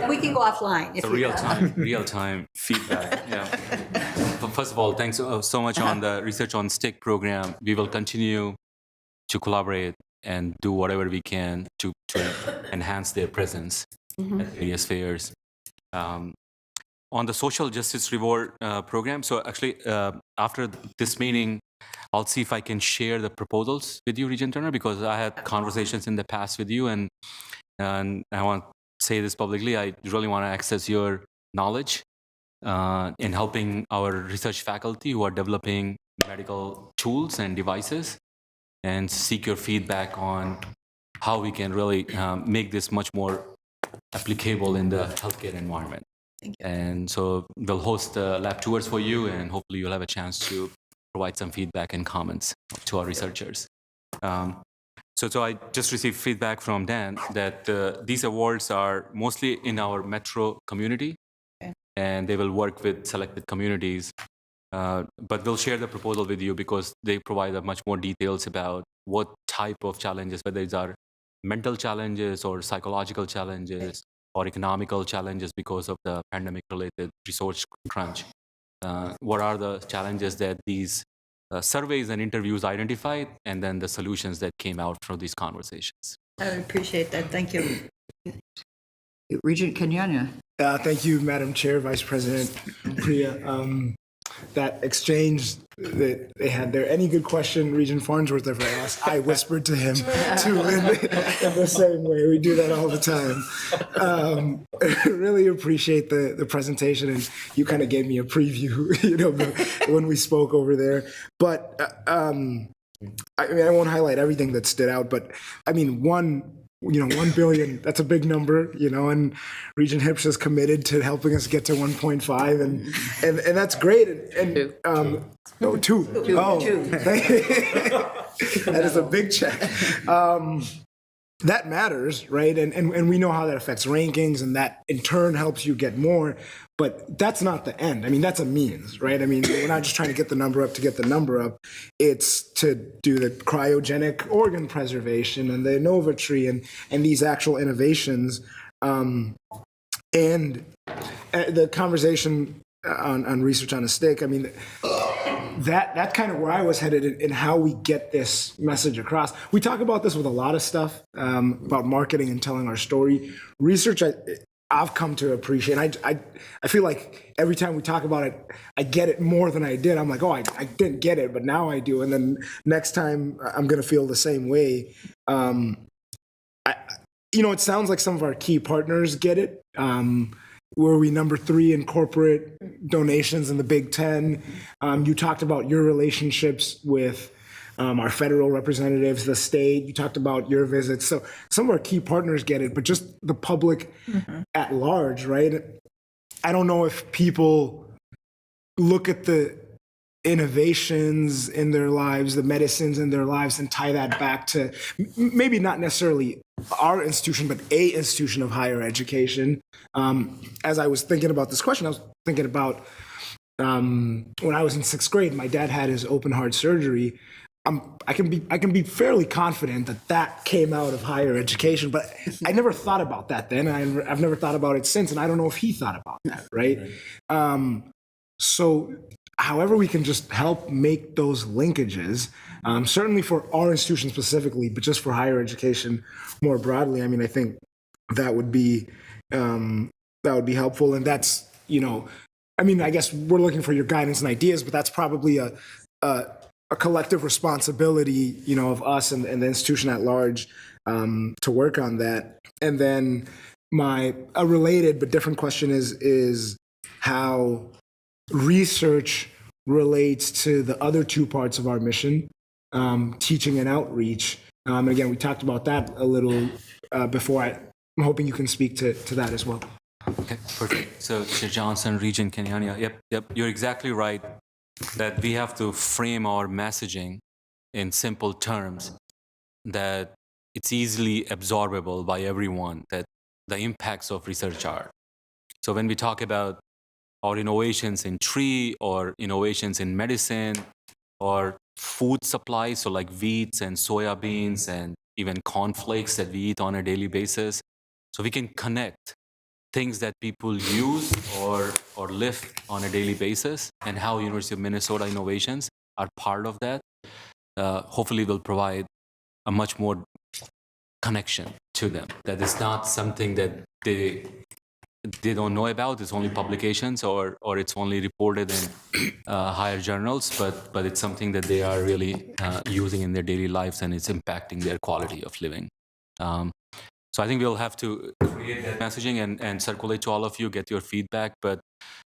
We can go offline. if So you- real-time feedback. Yeah. But first of all, thanks so much on the Research on Stick program. We will continue to collaborate and do whatever we can to enhance their presence at various fairs. On the Social Justice Reward program, so actually after this meeting, I'll see if I can share the proposals with you, Regent Turner, because I had conversations in the past with you, and I want to say this publicly. I really want to access your knowledge in helping our research faculty who are developing medical tools and devices, and seek your feedback on how we can really make this much more applicable in the healthcare environment. And so we'll host lab tours for you, and hopefully you'll have a chance to provide some feedback and comments to our researchers. So I just received feedback from Dan that these awards are mostly in our metro community, and they will work with selected communities. But we'll share the proposal with you because they provide much more details about what type of challenges, whether these are mental challenges or psychological challenges or economical challenges because of the pandemic-related resource crunch. What are the challenges that these surveys and interviews identified, and then the solutions that came out from these conversations? I appreciate that. Thank you. Regent Kenyanya. Thank you, Madam Chair, Vice President Priya. That exchange that they had there, any good question Regent Farnsworth ever asked, I whispered to him too in the same way. We do that all the time. Really appreciate the presentation, and you kind of gave me a preview, when we spoke over there. But I mean, I won't highlight everything that stood out, but I mean, 1 billion, that's a big number, and Regent Hipsch is committed to helping us get to 1.5, and that's great. And two. That is a big check. That matters, right? And we know how that affects rankings, and that in turn helps you get more. But that's not the end. I mean, that's a means, right? I mean, we're not just trying to get the number up to get the number up. It's to do the cryogenic organ preservation and the InnovaTree and these actual innovations. And the conversation on research on a stick, I mean, that's kind of where I was headed in how we get this message across. We talk about this with a lot of stuff, about marketing and telling our story. Research, I've come to appreciate. I feel like every time we talk about it, I get it more than I did. I'm like, I didn't get it, but now I do. And then next time I'm going to feel the same way. It sounds like some of our key partners get it. Were we number 3 in corporate donations in the Big Ten? You talked about your relationships with our federal representatives, the state. You talked about your visits. So some of our key partners get it, but just the public at large, right? I don't know if people look at the innovations in their lives, the medicines in their lives, and tie that back to maybe not necessarily our institution, but a institution of higher education. As I was thinking about this question, I was thinking about when I was in 6th grade, my dad had his open heart surgery. I can be fairly confident that came out of higher education, but I never thought about that then. I've never thought about it since, and I don't know if he thought about that, right? So however we can just help make those linkages, certainly for our institution specifically, but just for higher education more broadly, I mean, I think that would be helpful. And that's, I mean, I guess we're looking for your guidance and ideas, but that's probably a collective responsibility, of us and the institution at large to work on that. And then a related but different question is how research relates to the other 2 parts of our mission, teaching and outreach. And again, we talked about that a little before. I'm hoping you can speak to that as well. Okay, perfect. So, Chair Johnson, Regent Kenyanya, yep, you're exactly right that we have to frame our messaging in simple terms that it's easily absorbable by everyone, that the impacts of research are. So when we talk about our innovations in tree or innovations in medicine or food supply, so like wheats and soya beans and even cornflakes that we eat on a daily basis. So we can connect things that people use or live on a daily basis, and how University of Minnesota innovations are part of that. Hopefully will provide a much more connection to them. That is not something that they don't know about. It's only publications or it's only reported in higher journals, but it's something that they are really using in their daily lives, and it's impacting their quality of living. So I think we'll have to create that messaging and circulate to all of you, get your feedback. But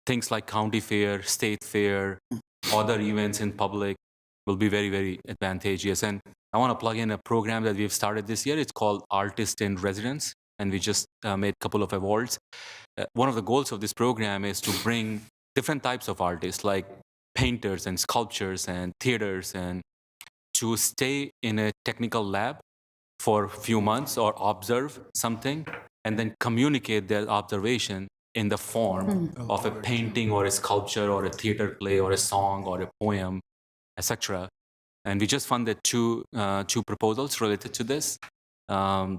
things like county fair, state fair, other events in public will be very, very advantageous. And I want to plug in a program that we've started this year. It's called Artist in Residence, and we just made a couple of awards. One of the goals of this program is to bring different types of artists, like painters and sculptors and theaters, and to stay in a technical lab for a few months or observe something and then communicate their observation in the form of a painting or a sculpture or a theater play or a song or a poem, etc. And we just funded two proposals related to this. And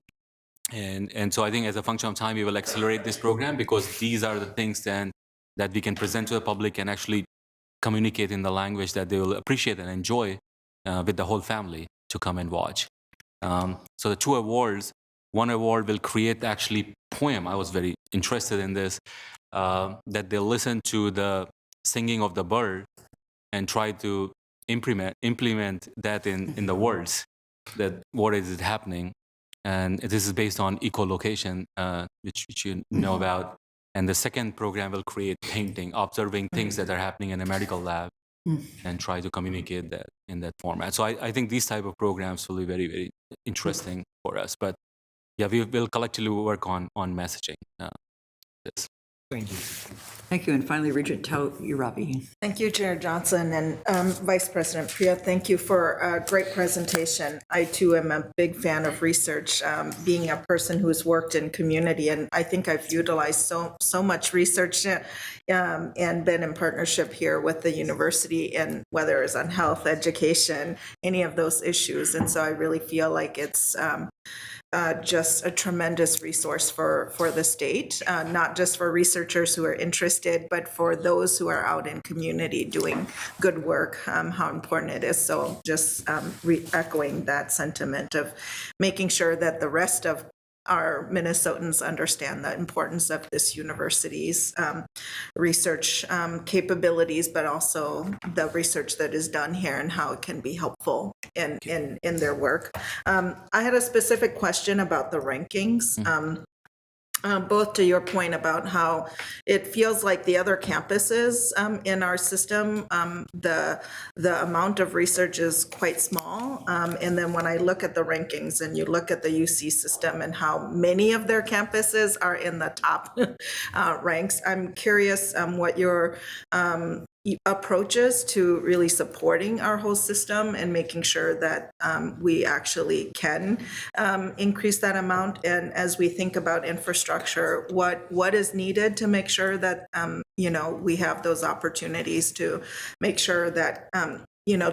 so I think as a function of time, we will accelerate this program, because these are the things then that we can present to the public and actually communicate in the language that they will appreciate and enjoy with the whole family to come and watch. So the two awards, one award will create actually poem. I was very interested in this, that they'll listen to the singing of the bird and try to implement that in the words, that what is it happening. And this is based on echolocation, which you know about. And the second program will create painting, observing things that are happening in a medical lab, and try to communicate that in that format. So I think these type of programs will be very, very interesting for us. But yeah, we will collectively work on messaging this. Thank you. Thank you. And finally, Regent Urabi. Thank you, Chair Johnson, and Vice President Priya. Thank you for a great presentation. I too am a big fan of research, being a person who's worked in community, and I think I've utilized so much research and been in partnership here with the university, and whether it's on health, education, any of those issues. And so I really feel like it's just a tremendous resource for the state, not just for researchers who are interested, but for those who are out in community doing good work, how important it is. So just echoing that sentiment of making sure that the rest of our Minnesotans understand the importance of this university's research capabilities, but also the research that is done here and how it can be helpful in their work. I had a specific question about the rankings. Both to your point about how it feels like the other campuses in our system, the amount of research is quite small. And then when I look at the rankings and you look at the UC system and how many of their campuses are in the top ranks, I'm curious what your approaches to really supporting our whole system and making sure that we actually can increase that amount. And as we think about infrastructure, what is needed to make sure that we have those opportunities to make sure that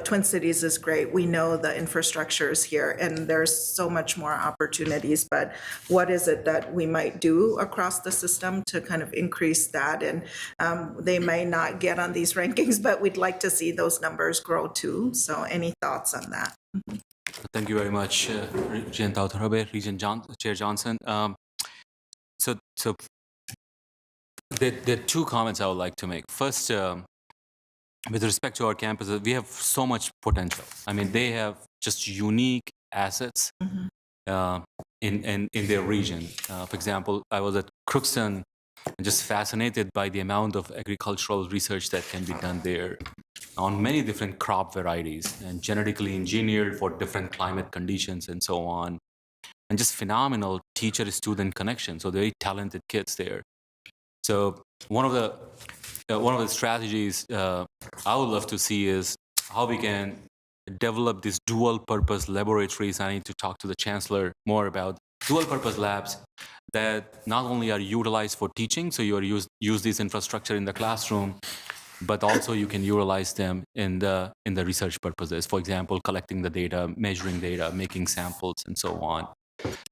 Twin Cities is great. We know the infrastructure is here and there's so much more opportunities, but what is it that we might do across the system to kind of increase that? And they may not get on these rankings, but we'd like to see those numbers grow too. So any thoughts on that? Thank you very much, Regent Chair Johnson. So there are two comments I would like to make. First, with respect to our campuses, we have so much potential. I mean, they have just unique assets in their region. For example, I was at Crookston and just fascinated by the amount of agricultural research that can be done there on many different crop varieties and genetically engineered for different climate conditions and so on. And just phenomenal teacher-student connection. So very talented kids there. So one of the strategies I would love to see is how we can develop these dual-purpose laboratories. I need to talk to the chancellor more about dual-purpose labs that not only are utilized for teaching, so you use this infrastructure in the classroom, but also you can utilize them in the research purposes. For example, collecting the data, measuring data, making samples, and so on.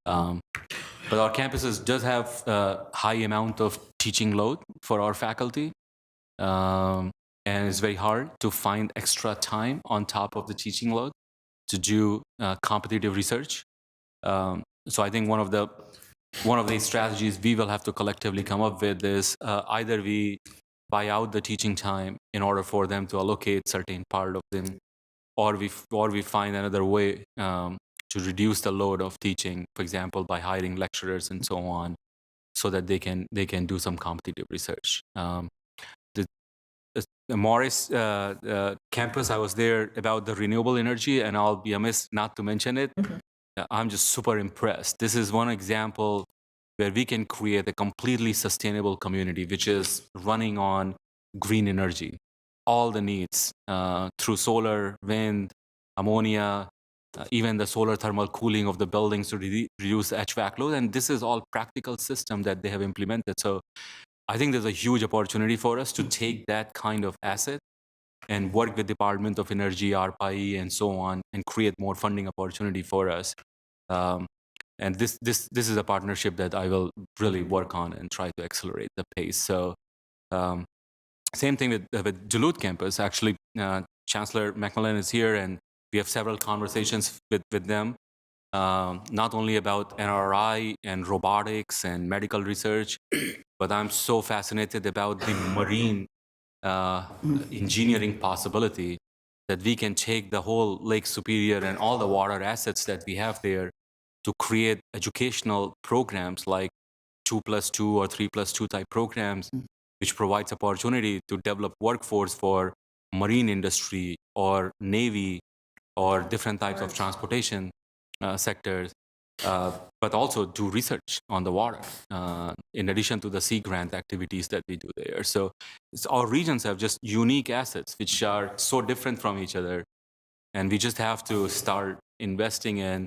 But our campuses does have a high amount of teaching load for our faculty, and it's very hard to find extra time on top of the teaching load to do competitive research. So I think one of the strategies we will have to collectively come up with is either we buy out the teaching time in order for them to allocate certain part of them, or we find another way to reduce the load of teaching, for example, by hiring lecturers and so on, so that they can do some competitive research. The Morris campus, I was there about the renewable energy, and I'll be amiss not to mention it. I'm just super impressed. This is one example where we can create a completely sustainable community, which is running on green energy, all the needs through solar, wind, ammonia, even the solar thermal cooling of the buildings to reduce HVAC load. And this is all practical system that they have implemented. So I think there's a huge opportunity for us to take that kind of asset and work with Department of Energy, ARPA-E, and so on, and create more funding opportunity for us. And this is a partnership that I will really work on and try to accelerate the pace. So same thing with Duluth campus. Actually, Chancellor Macmillan is here, and we have several conversations with them, not only about NRI and robotics and medical research, but I'm so fascinated about the marine engineering possibility that we can take the whole Lake Superior and all the water assets that we have there to create educational programs like 2+2 or 3+2 type programs, which provides opportunity to develop workforce for marine industry or Navy or different types of transportation sectors, but also do research on the water, in addition to the sea grant activities that we do there. So our regions have just unique assets, which are so different from each other. And we just have to start investing in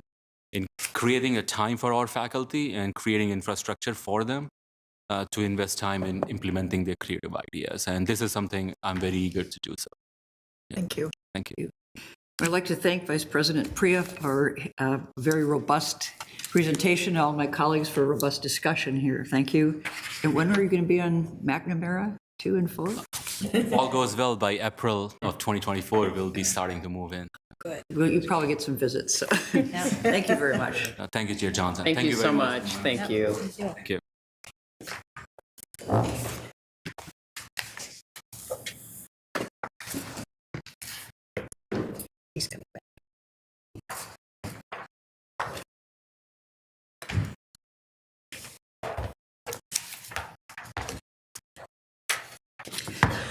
creating a time for our faculty and creating infrastructure for them to invest time in implementing their creative ideas. And this is something I'm very eager to do so. Thank you. Thank you. I'd like to thank Vice President Priya for a very robust presentation, and all my colleagues for a robust discussion here. Thank you. And when are you going to be on McNamara 2 and 4? If all goes well, by April of 2024, we'll be starting to move in. Good. Well, you probably get some visits. So. Thank you very much. Thank you, Chair Johnson. Thank you so very much. Thank you. Thank you. He's coming back.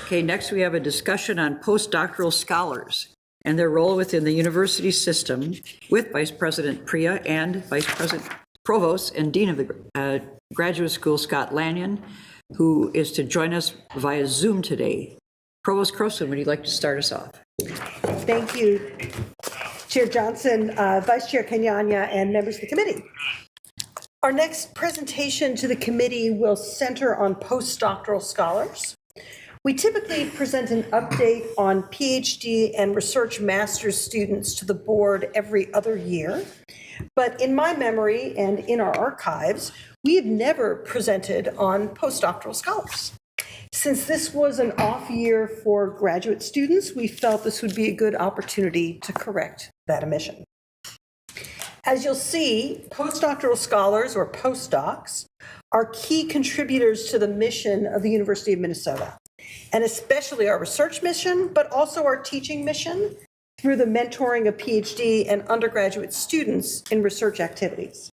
Okay, next we have a discussion on postdoctoral scholars and their role within the university system with Vice President Priya and Vice President Provost and Dean of the Graduate School, Scott Lanyon, who is to join us via Zoom today. Provost Croson, would you like to start us off? Thank you, Chair Johnson, Vice Chair Kenyanya, and members of the committee. Our next presentation to the committee will center on postdoctoral scholars. We typically present an update on PhD and research master's students to the board every other year. But in my memory and in our archives, we have never presented on postdoctoral scholars. Since this was an off year for graduate students, we felt this would be a good opportunity to correct that omission. As you'll see, postdoctoral scholars, or postdocs, are key contributors to the mission of the University of Minnesota, and especially our research mission, but also our teaching mission through the mentoring of PhD and undergraduate students in research activities.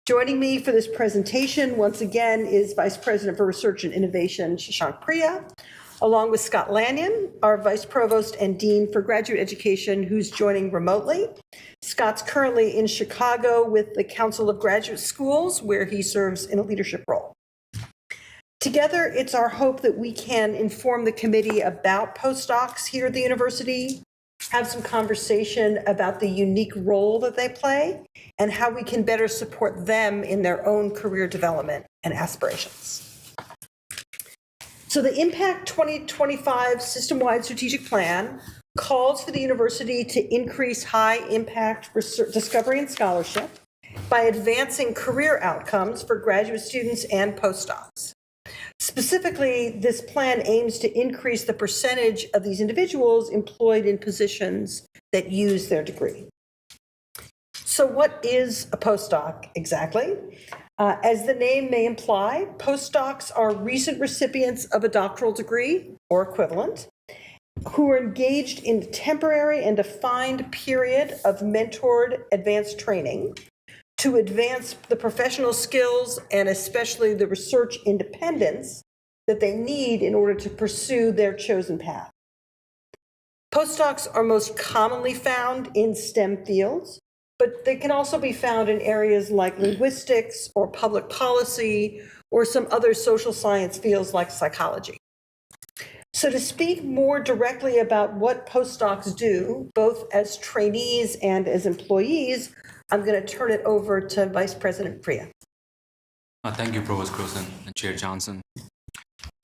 Joining me for this presentation once again is Vice President for Research and Innovation, Shashank Priya, along with Scott Lanyon, our Vice Provost and Dean for Graduate Education, who's joining remotely. Scott's currently in Chicago with the Council of Graduate Schools, where he serves in a leadership role. Together, it's our hope that we can inform the committee about postdocs here at the university, have some conversation about the unique role that they play, and how we can better support them in their own career development and aspirations. So So the Impact 2025 system-wide strategic plan calls for the university to increase high-impact discovery and scholarship by advancing career outcomes for graduate students and postdocs. Specifically, this plan aims to increase the percentage of these individuals employed in positions that use their degree. So what is a postdoc exactly? As the name may imply, postdocs are recent recipients of a doctoral degree or equivalent who are engaged in a temporary and defined period of mentored advanced training to advance the professional skills and especially the research independence that they need in order to pursue their chosen path. Postdocs are most commonly found in STEM fields, but they can also be found in areas like linguistics or public policy or some other social science fields like psychology. So to speak more directly about what postdocs do, both as trainees and as employees, I'm going to turn it over to Vice President Priya. Thank you, Provost Croson and Chair Johnson.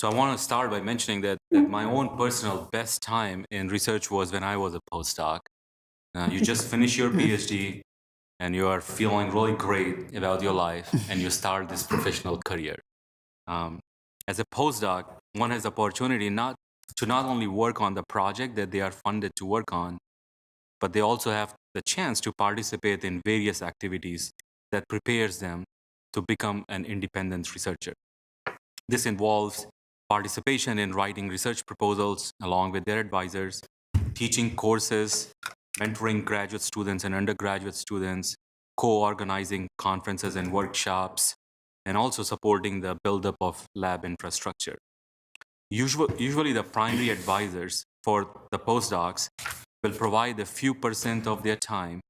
So I want to start by mentioning that my own personal best time in research was when I was a postdoc. You just finish your PhD and you are feeling really great about your life and you start this professional career. As a postdoc, one has the opportunity not only work on the project that they are funded to work on, but they also have the chance to participate in various activities that prepares them to become an independent researcher. This involves participation in writing research proposals along with their advisors, teaching courses, mentoring graduate students and undergraduate students, co-organizing conferences and workshops, and also supporting the buildup of lab infrastructure. Usually the primary advisors for the postdocs will provide a few % of their time,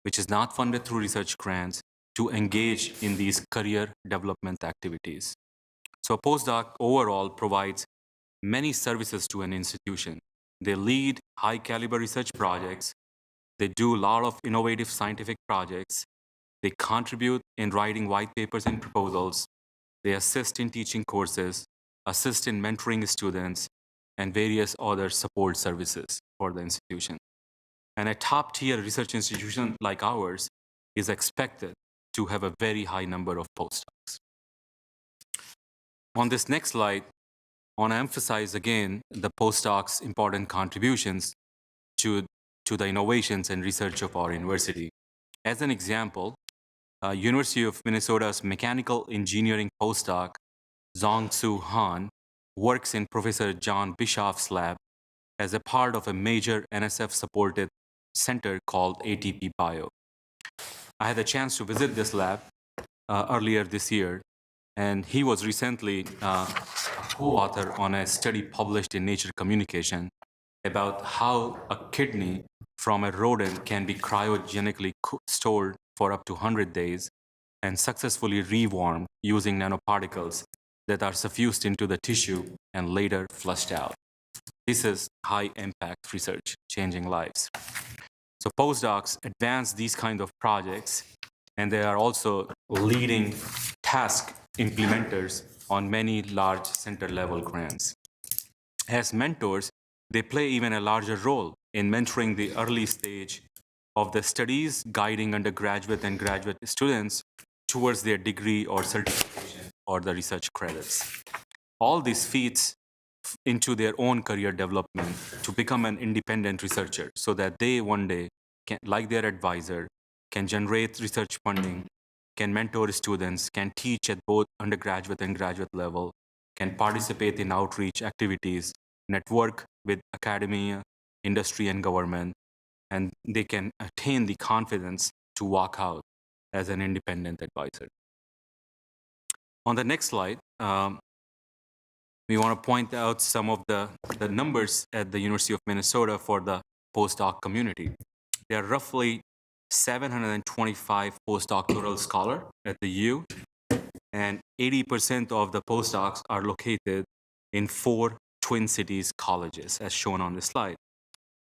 which is not funded through research grants, to engage in these career development activities. So a postdoc overall provides many services to an institution. They lead high caliber research projects. They do a lot of innovative scientific projects. They contribute in writing white papers and proposals. They assist in teaching courses, assist in mentoring students, and various other support services for the institution. And a top-tier research institution like ours is expected to have a very high number of postdocs. On this next slide, I want to emphasize again the postdocs' important contributions to the innovations and research of our university. As an example, University of Minnesota's mechanical engineering postdoc, Zong-Soo Han, works in Professor John Bischoff's lab as a part of a major NSF-supported center called ATP Bio. I had a chance to visit this lab earlier this year, and he was recently a co-author on a study published in Nature Communication about how a kidney from a rodent can be cryogenically stored for up to 100 days and successfully rewarmed using nanoparticles that are suffused into the tissue and later flushed out. This is high-impact research, changing lives. So postdocs advance these kind of projects, and they are also leading task implementers on many large center-level grants. As mentors, they play even a larger role in mentoring the early stage of the studies, guiding undergraduate and graduate students towards their degree or certification or the research credits. All this feeds into their own career development to become an independent researcher so that they one day, can, like their advisor, can generate research funding, can mentor students, can teach at both undergraduate and graduate level, can participate in outreach activities, network with academia, industry, and government, and they can attain the confidence to walk out as an independent advisor. On the next slide, we want to point out some of the numbers at the University of Minnesota for the postdoc community. There are roughly 725 postdoctoral scholars at the U, and 80% of the postdocs are located in 4 Twin Cities colleges, as shown on this slide.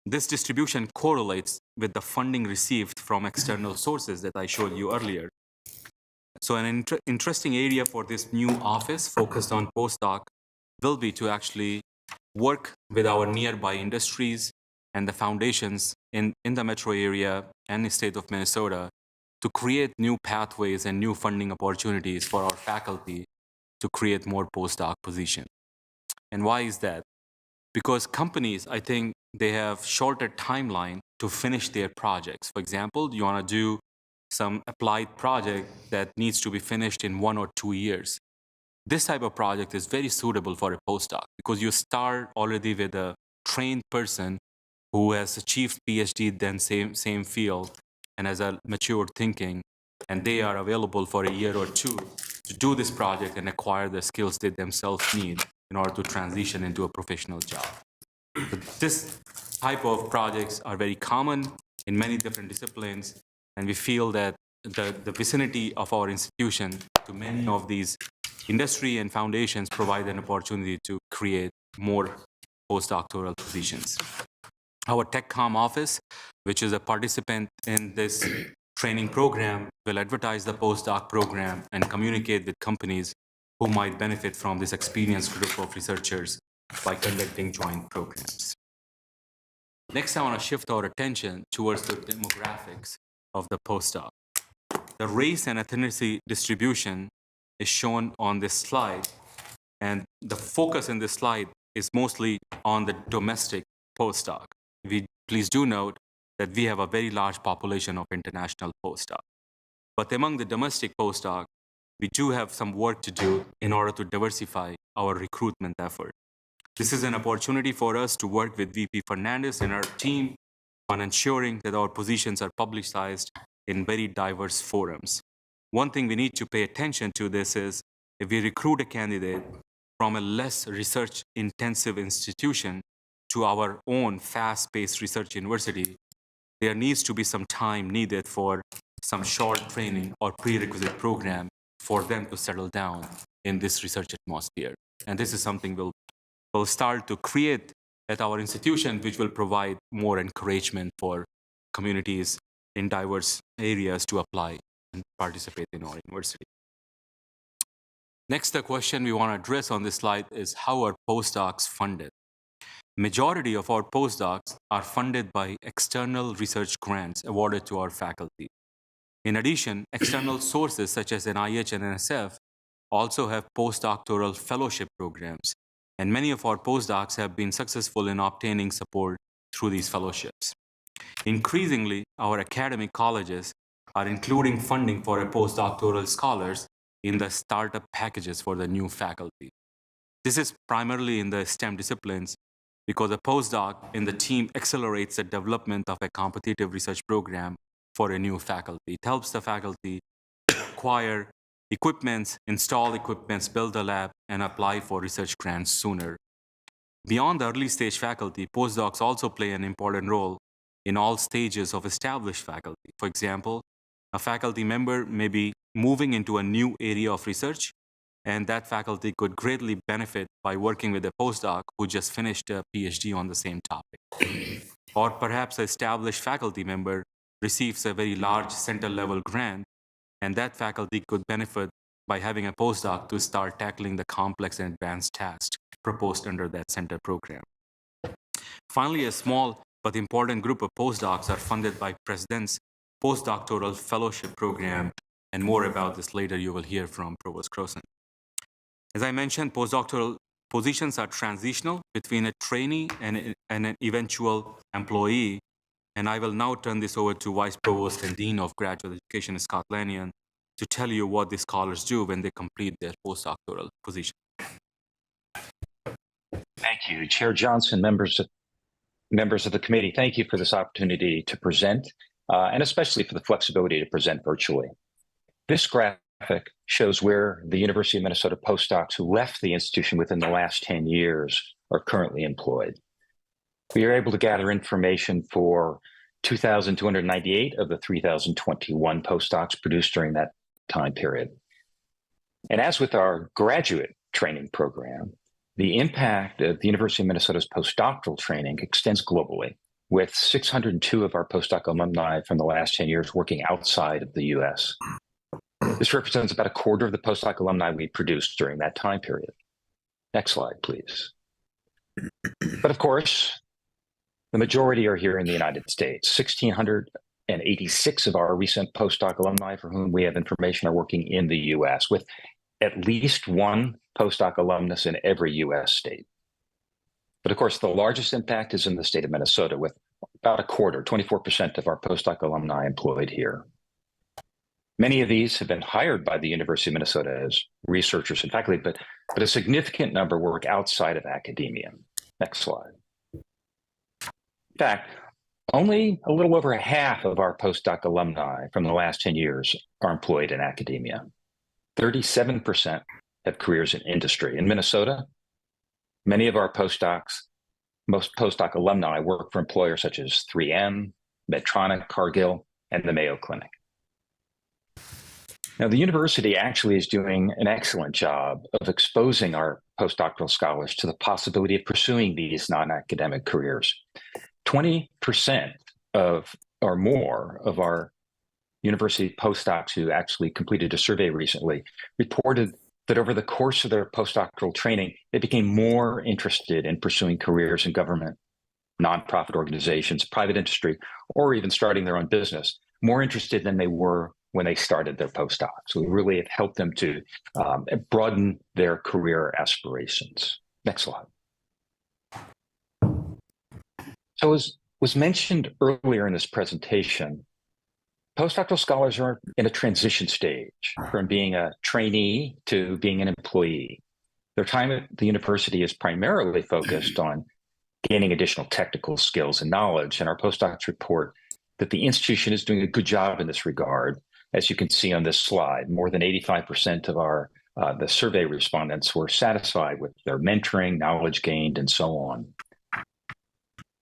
This distribution correlates with the funding received from external sources that I showed you earlier. So an interesting area for this new office focused on postdoc will be to actually work with our nearby industries and the foundations in the metro area and the state of Minnesota to create new pathways and new funding opportunities for our faculty to create more postdoc positions. And why is that? Because companies, I think, they have shorter timeline to finish their projects. For example, you want to do some applied project that needs to be finished in 1 or 2 years. This type of project is very suitable for a postdoc because you start already with a trained person who has achieved PhD then same field and has a mature thinking, and they are available for a year or two to do this project and acquire the skills they themselves need in order to transition into a professional job. So this type of projects are very common in many different disciplines, and we feel that the vicinity of our institution to many of these industry and foundations provide an opportunity to create more postdoctoral positions. Our TechCom office, which is a participant in this training program, will advertise the postdoc program and communicate with companies who might benefit from this experienced group of researchers by conducting joint programs. Next, I want to shift our attention towards the demographics of the postdoc. The race and ethnicity distribution is shown on this slide, and the focus in this slide is mostly on the domestic postdoc. Please do note that we have a very large population of international postdoc. But among the domestic postdoc, we do have some work to do in order to diversify our recruitment effort. This is an opportunity for us to work with VP Fernandez and our team on ensuring that our positions are publicized in very diverse forums. One thing we need to pay attention to this is if we recruit a candidate from a less research-intensive institution to our own fast-paced research university, there needs to be some time needed for some short training or prerequisite program for them to settle down in this research atmosphere. And this is something we'll start to create at our institution, which will provide more encouragement for communities in diverse areas to apply and participate in our university. Next, the question we want to address on this slide is how are postdocs funded? Majority of our postdocs are funded by external research grants awarded to our faculty. In addition, external sources such as NIH and NSF also have postdoctoral fellowship programs, and many of our postdocs have been successful in obtaining support through these fellowships. Increasingly, our academic colleges are including funding for postdoctoral scholars in the startup packages for the new faculty. This is primarily in the STEM disciplines because a postdoc in the team accelerates the development of a competitive research program for a new faculty. It helps the faculty acquire equipments, install equipments, build a lab, and apply for research grants sooner. Beyond the early stage faculty, postdocs also play an important role in all stages of established faculty. For example, a faculty member may be moving into a new area of research, and that faculty could greatly benefit by working with a postdoc who just finished a PhD on the same topic. Or perhaps an established faculty member receives a very large center-level grant, and that faculty could benefit by having a postdoc to start tackling the complex and advanced tasks proposed under that center program. Finally, a small but important group of postdocs are funded by President's Postdoctoral Fellowship Program, and more about this later you will hear from Provost Croson. As I mentioned, postdoctoral positions are transitional between a trainee and an eventual employee, and I will now turn this over to Vice Provost and Dean of Graduate Education, Scott Lanyon, to tell you what these scholars do when they complete their postdoctoral position. Thank you, Chair Johnson, members of the committee. Thank you for this opportunity to present, and especially for the flexibility to present virtually. This graphic shows where the University of Minnesota postdocs who left the institution within the last 10 years are currently employed. We are able to gather information for 2,298 of the 3,021 postdocs produced during that time period. And as with our graduate training program, the impact of the University of Minnesota's postdoctoral training extends globally, with 602 of our postdoc alumni from the last 10 years working outside of the US. This represents about a quarter of the postdoc alumni we produced during that time period. Next slide, please. But of course, the majority are here in the United States. 1,686 of our recent postdoc alumni for whom we have information are working in the US, with at least one postdoc alumnus in every US state. But of course, the largest impact is in the state of Minnesota, with about a quarter, 24% of our postdoc alumni employed here. Many of these have been hired by the University of Minnesota as researchers and faculty, but a significant number work outside of academia. Next slide. In fact, only a little over half of our postdoc alumni from the last 10 years are employed in academia. 37% have careers in industry. In Minnesota, many of our most postdoc alumni work for employers such as 3M, Medtronic, Cargill, and the Mayo Clinic. Now, the university actually is doing an excellent job of exposing our postdoctoral scholars to the possibility of pursuing these non-academic careers. 20% or more of our university postdocs who actually completed a survey recently reported that over the course of their postdoctoral training, they became more interested in pursuing careers in government, nonprofit organizations, private industry, or even starting their own business, more interested than they were when they started their postdoc. So we really have helped them to broaden their career aspirations. Next slide. So as was mentioned earlier in this presentation, postdoctoral scholars are in a transition stage from being a trainee to being an employee. Their time at the university is primarily focused on gaining additional technical skills and knowledge, and our postdocs report that the institution is doing a good job in this regard. As you can see on this slide, more than 85% of the survey respondents were satisfied with their mentoring, knowledge gained, and so on.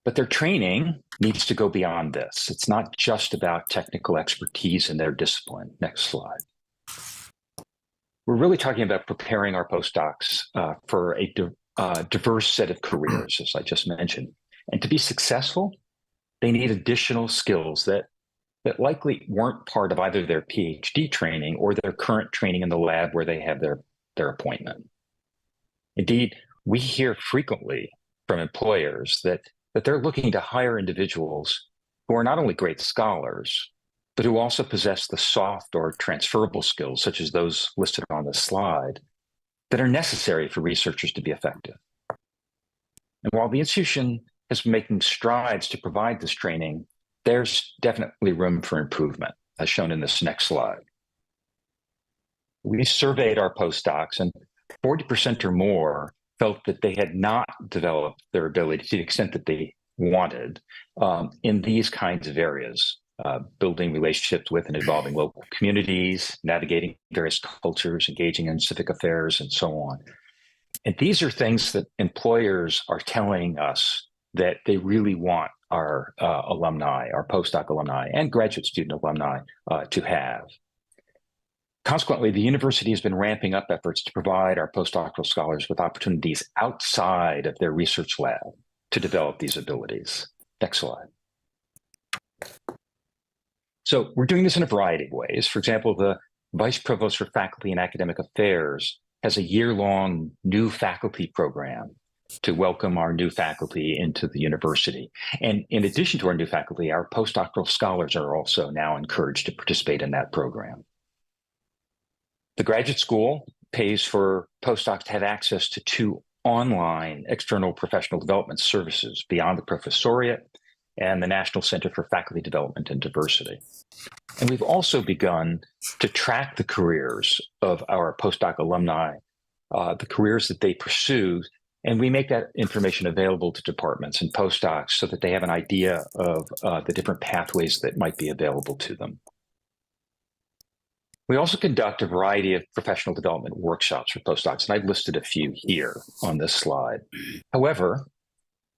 But their training needs to go beyond this. It's not just about technical expertise in their discipline. Next slide. We're really talking about preparing our postdocs for a diverse set of careers, as I just mentioned. And to be successful, they need additional skills that likely weren't part of either their PhD training or their current training in the lab where they have their appointment. Indeed, we hear frequently from employers that they're looking to hire individuals who are not only great scholars, but who also possess the soft or transferable skills, such as those listed on this slide, that are necessary for researchers to be effective. And while the institution has been making strides to provide this training, there's definitely room for improvement, as shown in this next slide. We surveyed our postdocs, and 40% or more felt that they had not developed their ability to the extent that they wanted in these kinds of areas, building relationships with and involving local communities, navigating various cultures, engaging in civic affairs, and so on. And these are things that employers are telling us that they really want our alumni, our postdoc alumni, and graduate student alumni to have. Consequently, the university has been ramping up efforts to provide our postdoctoral scholars with opportunities outside of their research lab to develop these abilities. Next slide. So we're doing this in a variety of ways. For example, the Vice Provost for Faculty and Academic Affairs has a year-long new faculty program to welcome our new faculty into the university. And in addition to our new faculty, our postdoctoral scholars are also now encouraged to participate in that program. The graduate school pays for postdocs to have access to 2 online external professional development services beyond the professoriate and the National Center for Faculty Development and Diversity. And we've also begun to track the careers of our postdoc alumni, the careers that they pursue, and we make that information available to departments and postdocs so that they have an idea of the different pathways that might be available to them. We also conduct a variety of professional development workshops for postdocs, and I've listed a few here on this slide. However,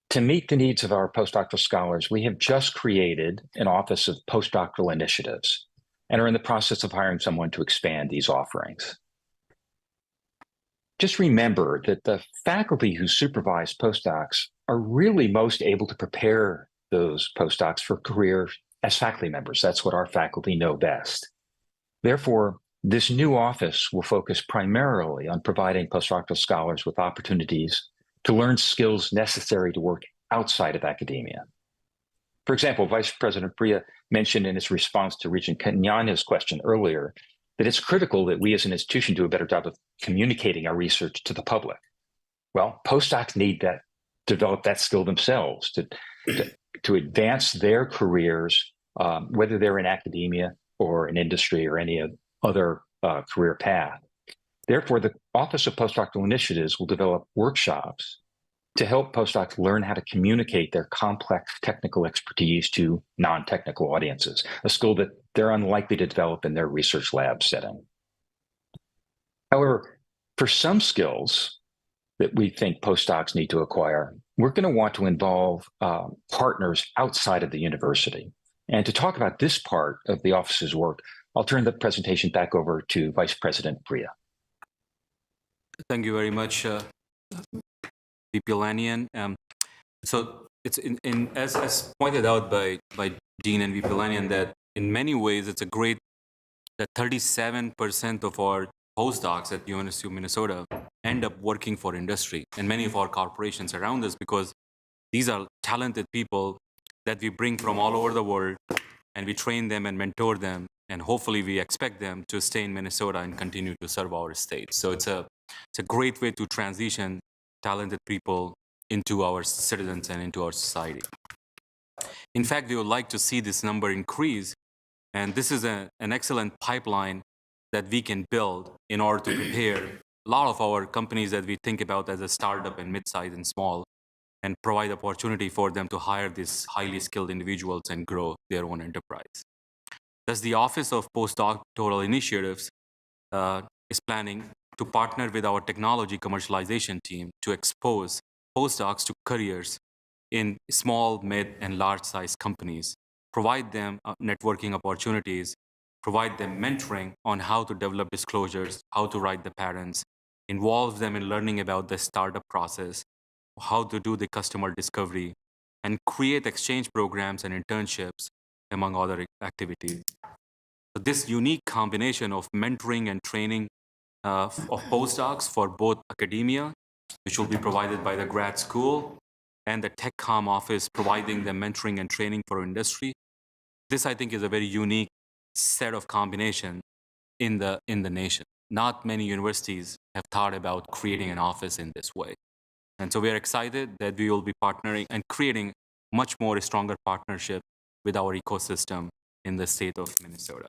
to meet the needs of our postdoctoral scholars, we have just created an Office of Postdoctoral Initiatives and are in the process of hiring someone to expand these offerings. Just remember that the faculty who supervise postdocs are really most able to prepare those postdocs for career as faculty members. That's what our faculty know best. Therefore, This new office will focus primarily on providing postdoctoral scholars with opportunities to learn skills necessary to work outside of academia. For example, Vice President Priya mentioned in his response to Regent Kenyanya's question earlier that it's critical that we as an institution do a better job of communicating our research to the public. Well, postdocs need that, develop that skill themselves to advance their careers, whether they're in academia or in industry or any other career path. Therefore, the Office of Postdoctoral Initiatives will develop workshops to help postdocs learn how to communicate their complex technical expertise to non-technical audiences, a skill that they're unlikely to develop in their research lab setting. However, for some skills that we think postdocs need to acquire, we're going to want to involve partners outside of the university. And to talk about this part of the office's work, I'll turn the presentation back over to Vice President Priya. Thank you very much, VP Lanyon. So it's as pointed out by Dean and VP Lanyon that in many ways it's a great that 37% of our postdocs at the University of Minnesota end up working for industry and many of our corporations around us, because these are talented people that we bring from all over the world, and we train them and mentor them, and hopefully we expect them to stay in Minnesota and continue to serve our state. So it's a great way to transition talented people into our citizens and into our society. In fact, we would like to see this number increase, and this is an excellent pipeline that we can build in order to prepare a lot of our companies that we think about as a startup and mid-size and small, and provide opportunity for them to hire these highly skilled individuals and grow their own enterprise. Thus, the Office of Postdoctoral Initiatives is planning to partner with our technology commercialization team to expose postdocs to careers in small, mid, and large-sized companies, provide them networking opportunities, provide them mentoring on how to develop disclosures, how to write the patents, involve them in learning about the startup process, how to do the customer discovery, and create exchange programs and internships, among other activities. So this unique combination of mentoring and training of postdocs for both academia, which will be provided by the grad school, and the TechCom office providing the mentoring and training for industry. This, I think, is a very unique set of combination in the nation. Not many universities have thought about creating an office in this way. And so we are excited that we will be partnering and creating much more stronger partnership with our ecosystem in the state of Minnesota.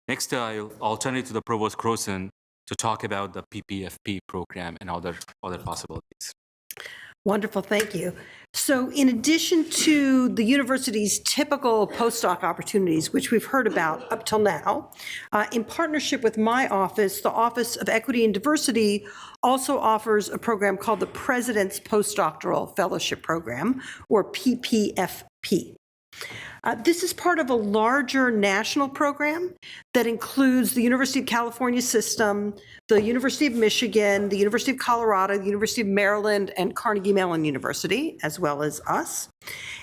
Next, I'll turn it to the Provost Croson to talk about the PPFP program and other possibilities. Wonderful, thank you. So in addition to the university's typical postdoc opportunities, which we've heard about up till now, in partnership with my office, the Office of Equity and Diversity also offers a program called the President's Postdoctoral Fellowship Program, or PPFP. This is part of a larger national program that includes the University of California system, the University of Michigan, the University of Colorado, the University of Maryland, and Carnegie Mellon University, as well as us.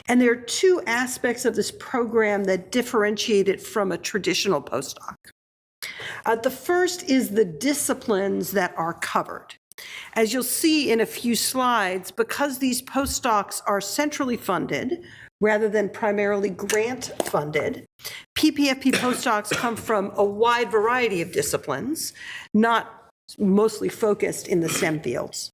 And there are two aspects of this program that differentiate it from a traditional postdoc. The first is the disciplines that are covered. As you'll see in a few slides, because these postdocs are centrally funded, rather than primarily grant-funded, PPFP postdocs come from a wide variety of disciplines, not mostly focused in the STEM fields.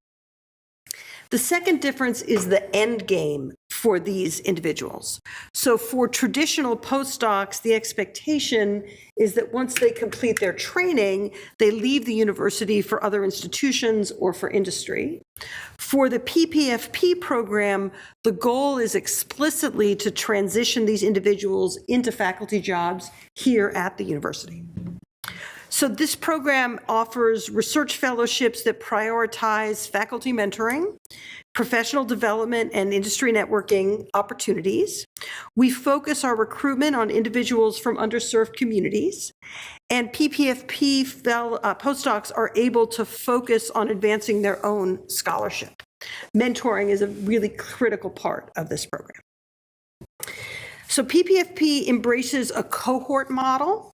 The second difference is the end game for these individuals. So for traditional postdocs, the expectation is that once they complete their training, they leave the university for other institutions or for industry. For the PPFP program, the goal is explicitly to transition these individuals into faculty jobs here at the university. So this program offers research fellowships that prioritize faculty mentoring, professional development, and industry networking opportunities. We focus our recruitment on individuals from underserved communities, and PPFP postdocs are able to focus on advancing their own scholarship. Mentoring is a really critical part of this program. So PPFP embraces a cohort model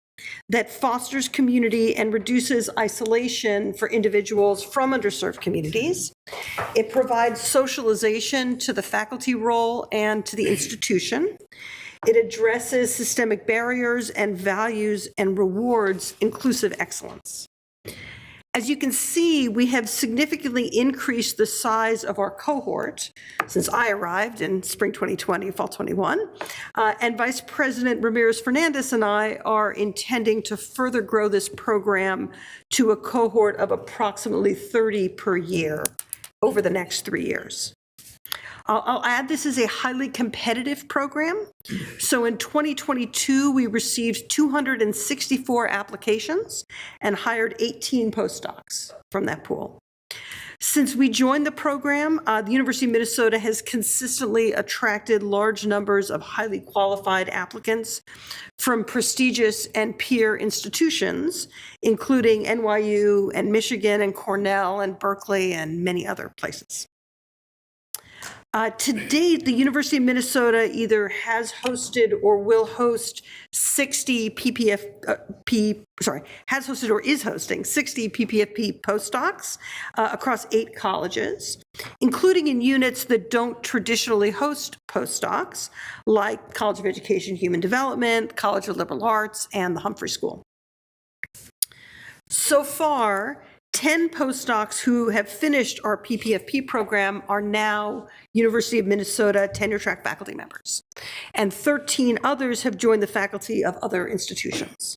that fosters community and reduces isolation for individuals from underserved communities. It provides socialization to the faculty role and to the institution. It addresses systemic barriers and values and rewards inclusive excellence. As you can see, we have significantly increased the size of our cohort since I arrived in spring 2020, fall 21. And Vice President Ramirez-Fernandez and I are intending to further grow this program to a cohort of approximately 30 per year over the next 3 years. I'll add this is a highly competitive program. So in 2022, we received 264 applications and hired 18 postdocs from that pool. Since we joined the program, the University of Minnesota has consistently attracted large numbers of highly qualified applicants from prestigious and peer institutions, including NYU and Michigan and Cornell and Berkeley and many other places. To date, the University of Minnesota either has hosted or will host 60 has hosted or is hosting 60 PPFP postdocs across 8 colleges, including in units that don't traditionally host postdocs, like College of Education Human Development, College of Liberal Arts, and the Humphrey School. So far, 10 postdocs who have finished our PPFP program are now University of Minnesota tenure-track faculty members, and 13 others have joined the faculty of other institutions.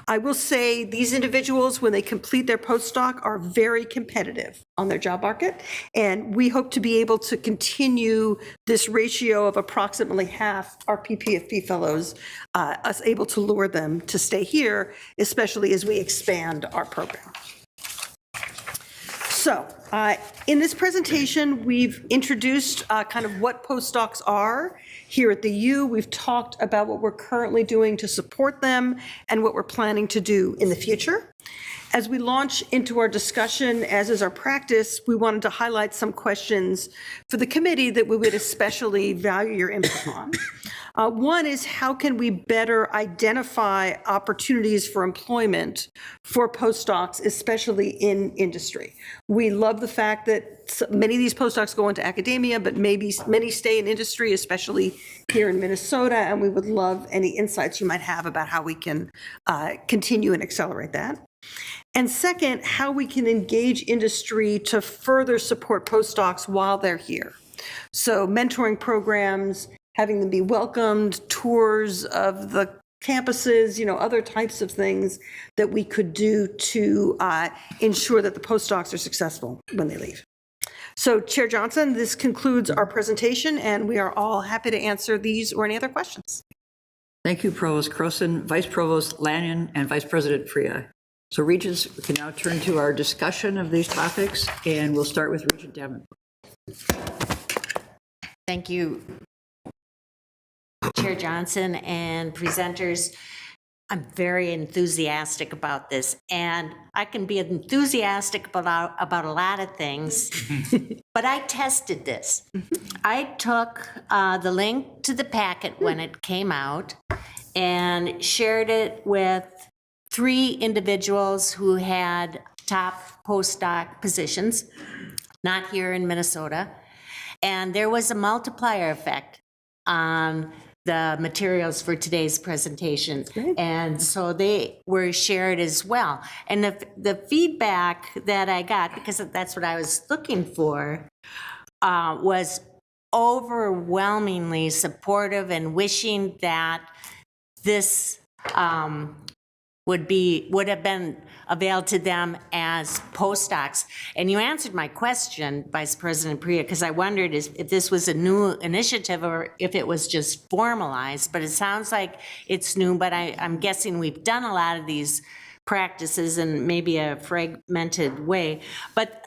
I will say these individuals, when they complete their postdoc, are very competitive on their job market, and we hope to be able to continue this ratio of approximately half our PPFP fellows, us able to lure them to stay here, especially as we expand our program. So in this presentation, we've introduced kind of what postdocs are here at the U. We've talked about what we're currently doing to support them and what we're planning to do in the future. As we launch into our discussion, as is our practice, we wanted to highlight some questions for the committee that we would especially value your input on. One is, how can we better identify opportunities for employment for postdocs, especially in industry? We love the fact that many of these postdocs go into academia, but maybe many stay in industry, especially here in Minnesota, and we would love any insights you might have about how we can continue and accelerate that. And second, how we can engage industry to further support postdocs while they're here. So mentoring programs, having them be welcomed, tours of the campuses, other types of things that we could do to ensure that the postdocs are successful when they leave. So Chair Johnson, this concludes our presentation, and we are all happy to answer these or any other questions. Thank you, Provost Croson, Vice Provost Lanyon, and Vice President Priya. So Regents, we can now turn to our discussion of these topics, and we'll start with Regent Davenport. Thank you, Chair Johnson and presenters. I'm very enthusiastic about this, and I can be enthusiastic about a lot of things, but I tested this. I took the link to the packet when it came out and shared it with 3 individuals who had top postdoc positions, not here in Minnesota, and there was a multiplier effect on the materials for today's presentation. And so they were shared as well. And the feedback that I got, because that's what I was looking for, was overwhelmingly supportive and wishing that this would have been available to them as postdocs. And you answered my question, Vice President Priya, because I wondered if this was a new initiative or if it was just formalized, but it sounds like it's new, but I'm guessing we've done a lot of these practices in maybe a fragmented way. But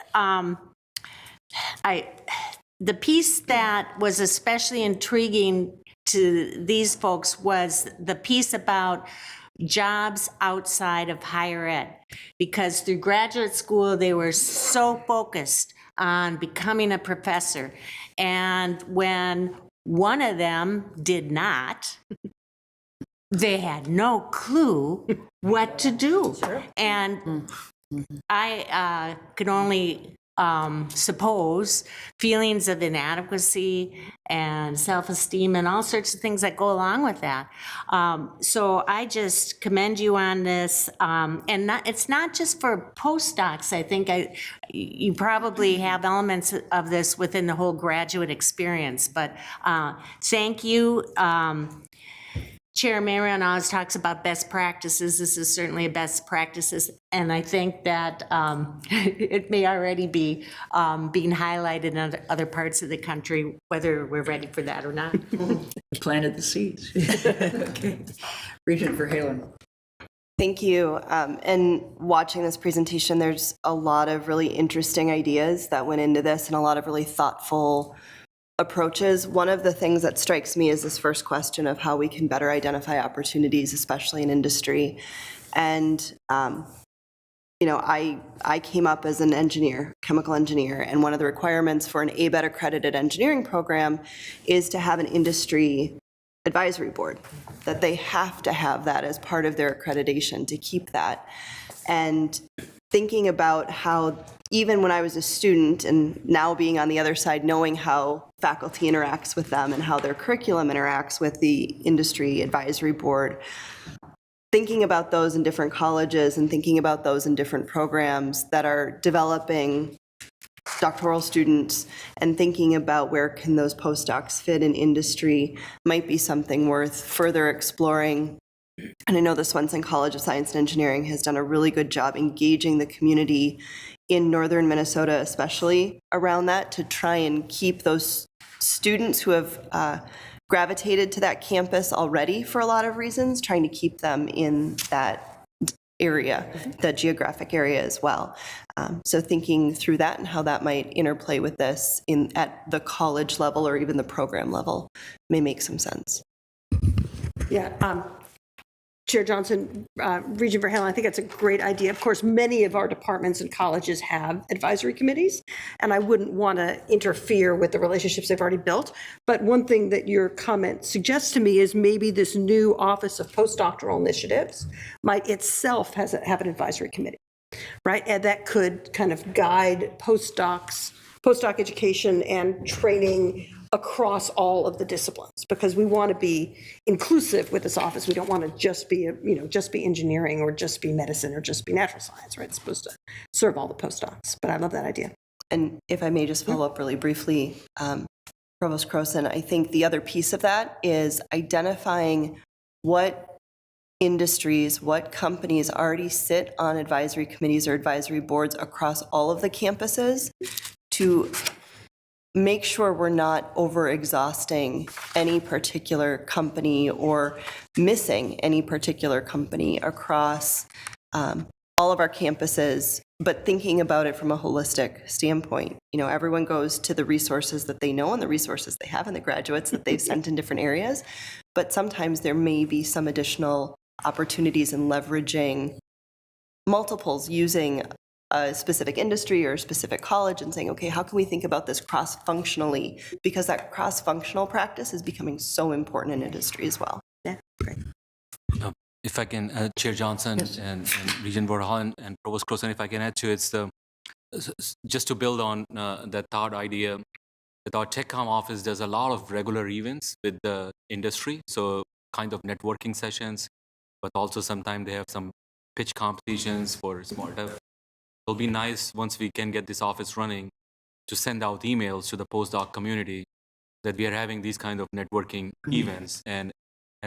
the piece that was especially intriguing to these folks was the piece about jobs outside of higher ed, because through graduate school they were so focused on becoming a professor, and when one of them did not, they had no clue what to do. And I could only suppose feelings of inadequacy and self-esteem and all sorts of things that go along with that. So I just commend you on this. It's not just for postdocs. I think you probably have elements of this within the whole graduate experience. But thank you. Chair Marion always talks about best practices. This is certainly a best practices, and I think that it may already be being highlighted in other parts of the country, whether we're ready for that or not. Planted the seeds. Okay. Regent Verhalen. Thank you. And watching this presentation, there's a lot of really interesting ideas that went into this and a lot of really thoughtful approaches. One of the things that strikes me is this first question of how we can better identify opportunities, especially in industry. And, you know, I came up as an engineer, chemical engineer, and one of the requirements for an ABET accredited engineering program is to have an industry advisory board, that they have to have that as part of their accreditation to keep that. And thinking about how, even when I was a student and now being on the other side, knowing how faculty interacts with them and how their curriculum interacts with the industry advisory board, thinking about those in different colleges and thinking about those in different programs that are developing doctoral students and thinking about where can those postdocs fit in industry might be something worth further exploring. And I know the Swenson College of Science and Engineering has done a really good job engaging the community in northern Minnesota, especially around that, to try and keep those students who have gravitated to that campus already for a lot of reasons, trying to keep them in that area, that geographic area as well. So thinking through that and how that might interplay with this at the college level or even the program level may make some sense. Yeah. Chair Johnson, Regent Verhalen, I think that's a great idea. Of course, many of our departments and colleges have advisory committees, and I wouldn't want to interfere with the relationships they've already built. But one thing that your comment suggests to me is maybe this new Office of Postdoctoral Initiatives might itself have an advisory committee, right? And that could kind of guide postdoc education and training across all of the disciplines, because we want to be inclusive with this office. We don't want to just be, just be engineering or just be medicine or just be natural science, right? It's supposed to serve all the postdocs, but I love that idea. And if I may just follow up really briefly, Provost Croson, I think the other piece of that is identifying what industries, what companies already sit on advisory committees or advisory boards across all of the campuses to make sure we're not over-exhausting any particular company or missing any particular company across all of our campuses, but thinking about it from a holistic standpoint. You know, everyone goes to the resources that they know and the resources they have and the graduates that they've sent in different areas, but sometimes there may be some additional opportunities in leveraging multiples using a specific industry or a specific college and saying, okay, how can we think about this cross-functionally? Because that cross-functional practice is becoming so important in industry as well. Yeah, great. If I can, Chair Johnson and Regent Verhalen and Provost Croson, if I can add to it, just to build on that third idea, that our TechCom office does a lot of regular events with the industry, so kind of networking sessions, but also sometimes they have some pitch competitions for startup. It'll be nice once we can get this office running to send out emails to the postdoc community that we are having these kind of networking events, and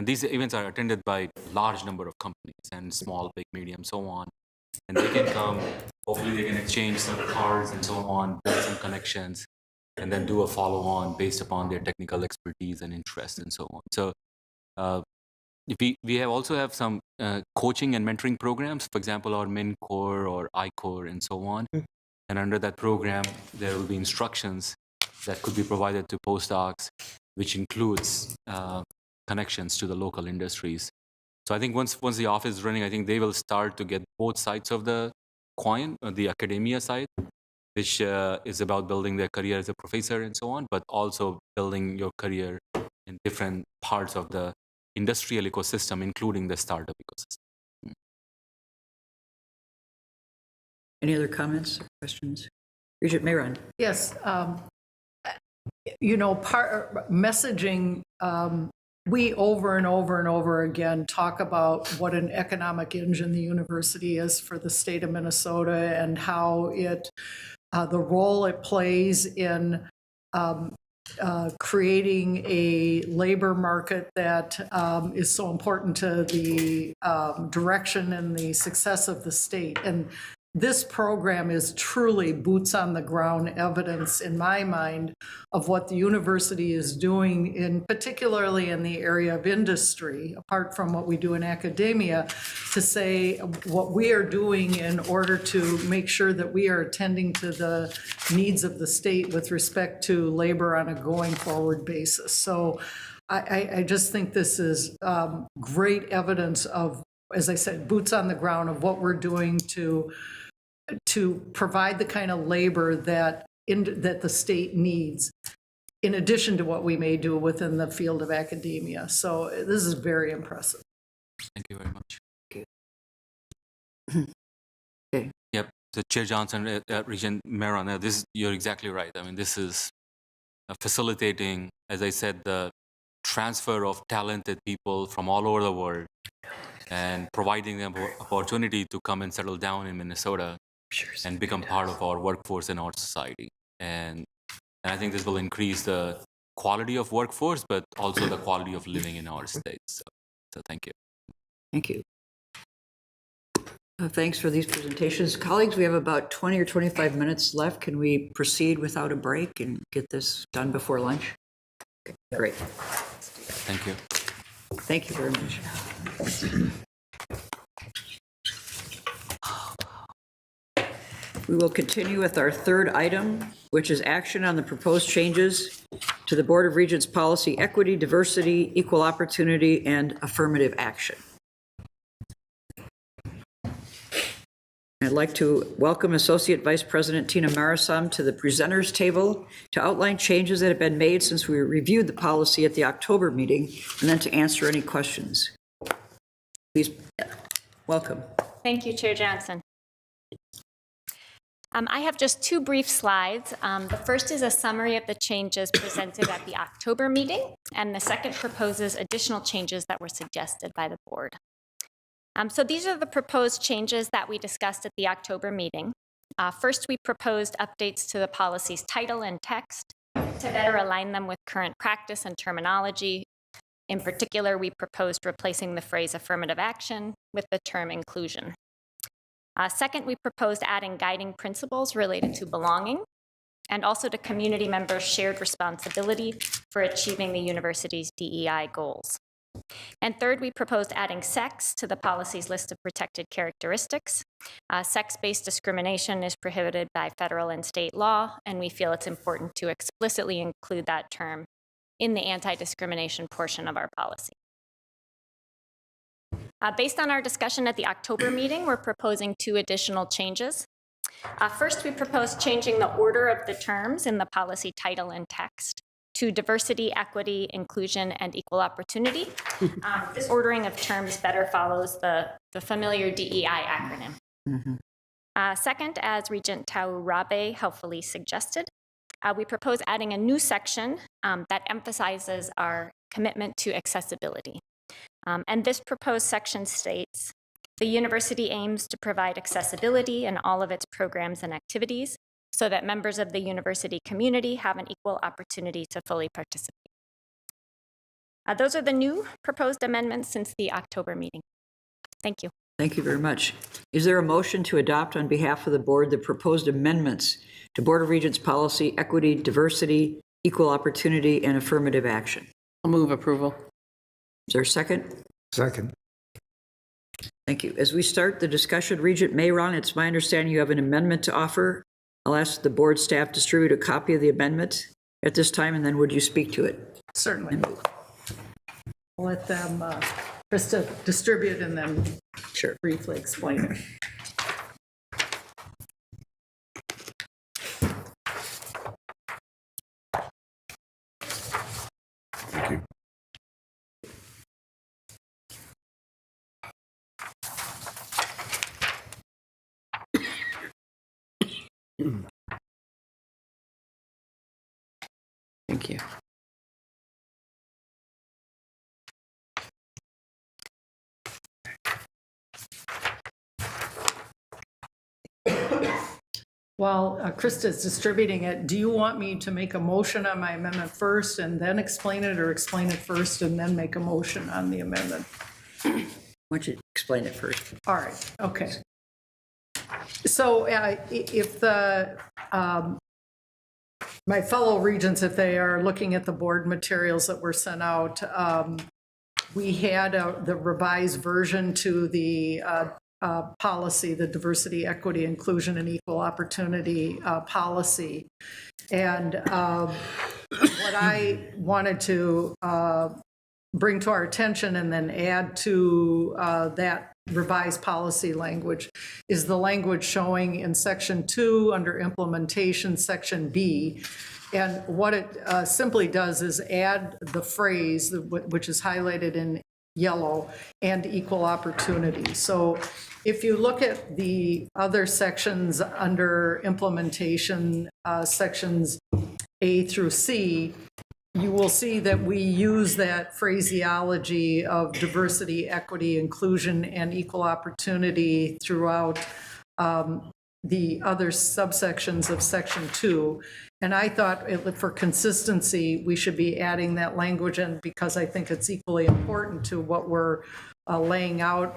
these events are attended by large number of companies and small, big, medium, so on. And they can come, hopefully they can exchange some cards and so on, build some connections, and then do a follow-on based upon their technical expertise and interest and so on. So we also have some coaching and mentoring programs, for example, our MinCore or iCore and so on. And under that program, there will be instructions that could be provided to postdocs, which includes connections to the local industries. So I think once the office is running, I think they will start to get both sides of the coin, the academia side, which is about building their career as a professor and so on, but also building your career in different parts of the industrial ecosystem, including the startup ecosystem. Any other comments or questions? Regent Mayron. Yes, you know, messaging, we over and over and over again talk about what an economic engine the university is for the state of Minnesota and how it, the role it plays in creating a labor market that is so important to the direction and the success of the state. And this program is truly boots on the ground evidence, in my mind, of what the university is doing, particularly in the area of industry, apart from what we do in academia, to say what we are doing in order to make sure that we are attending to the needs of the state with respect to labor on a going forward basis. So I just think this is great evidence of, as I said, boots on the ground of what we're doing to provide the kind of labor that the state needs, in addition to what we may do within the field of academia. So this is very impressive. Thank you very much. Okay. Yep. So Chair Johnson, Regent Mayron, you're exactly right. I mean, this is facilitating, as I said, the transfer of talented people from all over the world and providing them opportunity to come and settle down in Minnesota and become part of our workforce in our society. And I think this will increase the quality of workforce, but also the quality of living in our states. So thank you. Thank you. Thanks for these presentations. Colleagues, we have about 20 or 25 minutes left. Can we proceed without a break and get this done before lunch? Okay, great. Thank you. Thank you very much. We will continue with our third item, which is action on the proposed changes to the Board of Regents policy, equity, diversity, equal opportunity, and affirmative action. I'd like to welcome Associate Vice President Tina Marasam to the presenters table to outline changes that have been made since we reviewed the policy at the October meeting, and then to answer any questions. Please, welcome. Thank you, Chair Johnson. I have just two brief slides. The first is a summary of the changes presented at the October meeting, and the second proposes additional changes that were suggested by the board. So these are the proposed changes that we discussed at the October meeting. First, we proposed updates to the policy's title and text to better align them with current practice and terminology. In particular, we proposed replacing the phrase affirmative action with the term inclusion. Second, we proposed adding guiding principles related to belonging and also to community members' shared responsibility for achieving the university's DEI goals. And third, we proposed adding sex to the policy's list of protected characteristics. Sex-based discrimination is prohibited by federal and state law, and we feel it's important to explicitly include that term in the anti-discrimination portion of our policy. Based on our discussion at the October meeting, we're proposing two additional changes. First, we propose changing the order of the terms in the policy title and text to diversity, equity, inclusion, and equal opportunity. This ordering of terms better follows the familiar DEI acronym. Mm-hmm. Second, as Regent Tau Rabe helpfully suggested, we propose adding a new section that emphasizes our commitment to accessibility. And this proposed section states, the university aims to provide accessibility in all of its programs and activities so that members of the university community have an equal opportunity to fully participate. Those are the new proposed amendments since the October meeting. Thank you. Thank you very much. Is there a motion to adopt on behalf of the board the proposed amendments to Board of Regents policy, equity, diversity, equal opportunity, and affirmative action? I'll move approval. Is there a second? Second. Thank you. As we start the discussion, Regent Mayron, it's my understanding you have an amendment to offer. I'll ask the board staff distribute a copy of the amendment at this time, and then would you speak to it? Certainly. I'll let them Krista distribute and then briefly explain it. Thank you. Thank you. While Krista is distributing it, do you want me to make a motion on my amendment first and then explain it, or explain it first and then make a motion on the amendment? Why don't you explain it first? All right, okay. So if the, my fellow regents, if they are looking at the board materials that were sent out, we had the revised version to the policy, the diversity, equity, inclusion, and equal opportunity policy. And what I wanted to bring to our attention and then add to that revised policy language is the language showing in section 2 under implementation, section B. And what it simply does is add the phrase, which is highlighted in yellow, and equal opportunity. So if you look at the other sections under implementation, sections A through C, you will see that we use that phraseology of diversity, equity, inclusion, and equal opportunity throughout the other subsections of section 2. And I thought for consistency, we should be adding that language in, because I think it's equally important to what we're laying out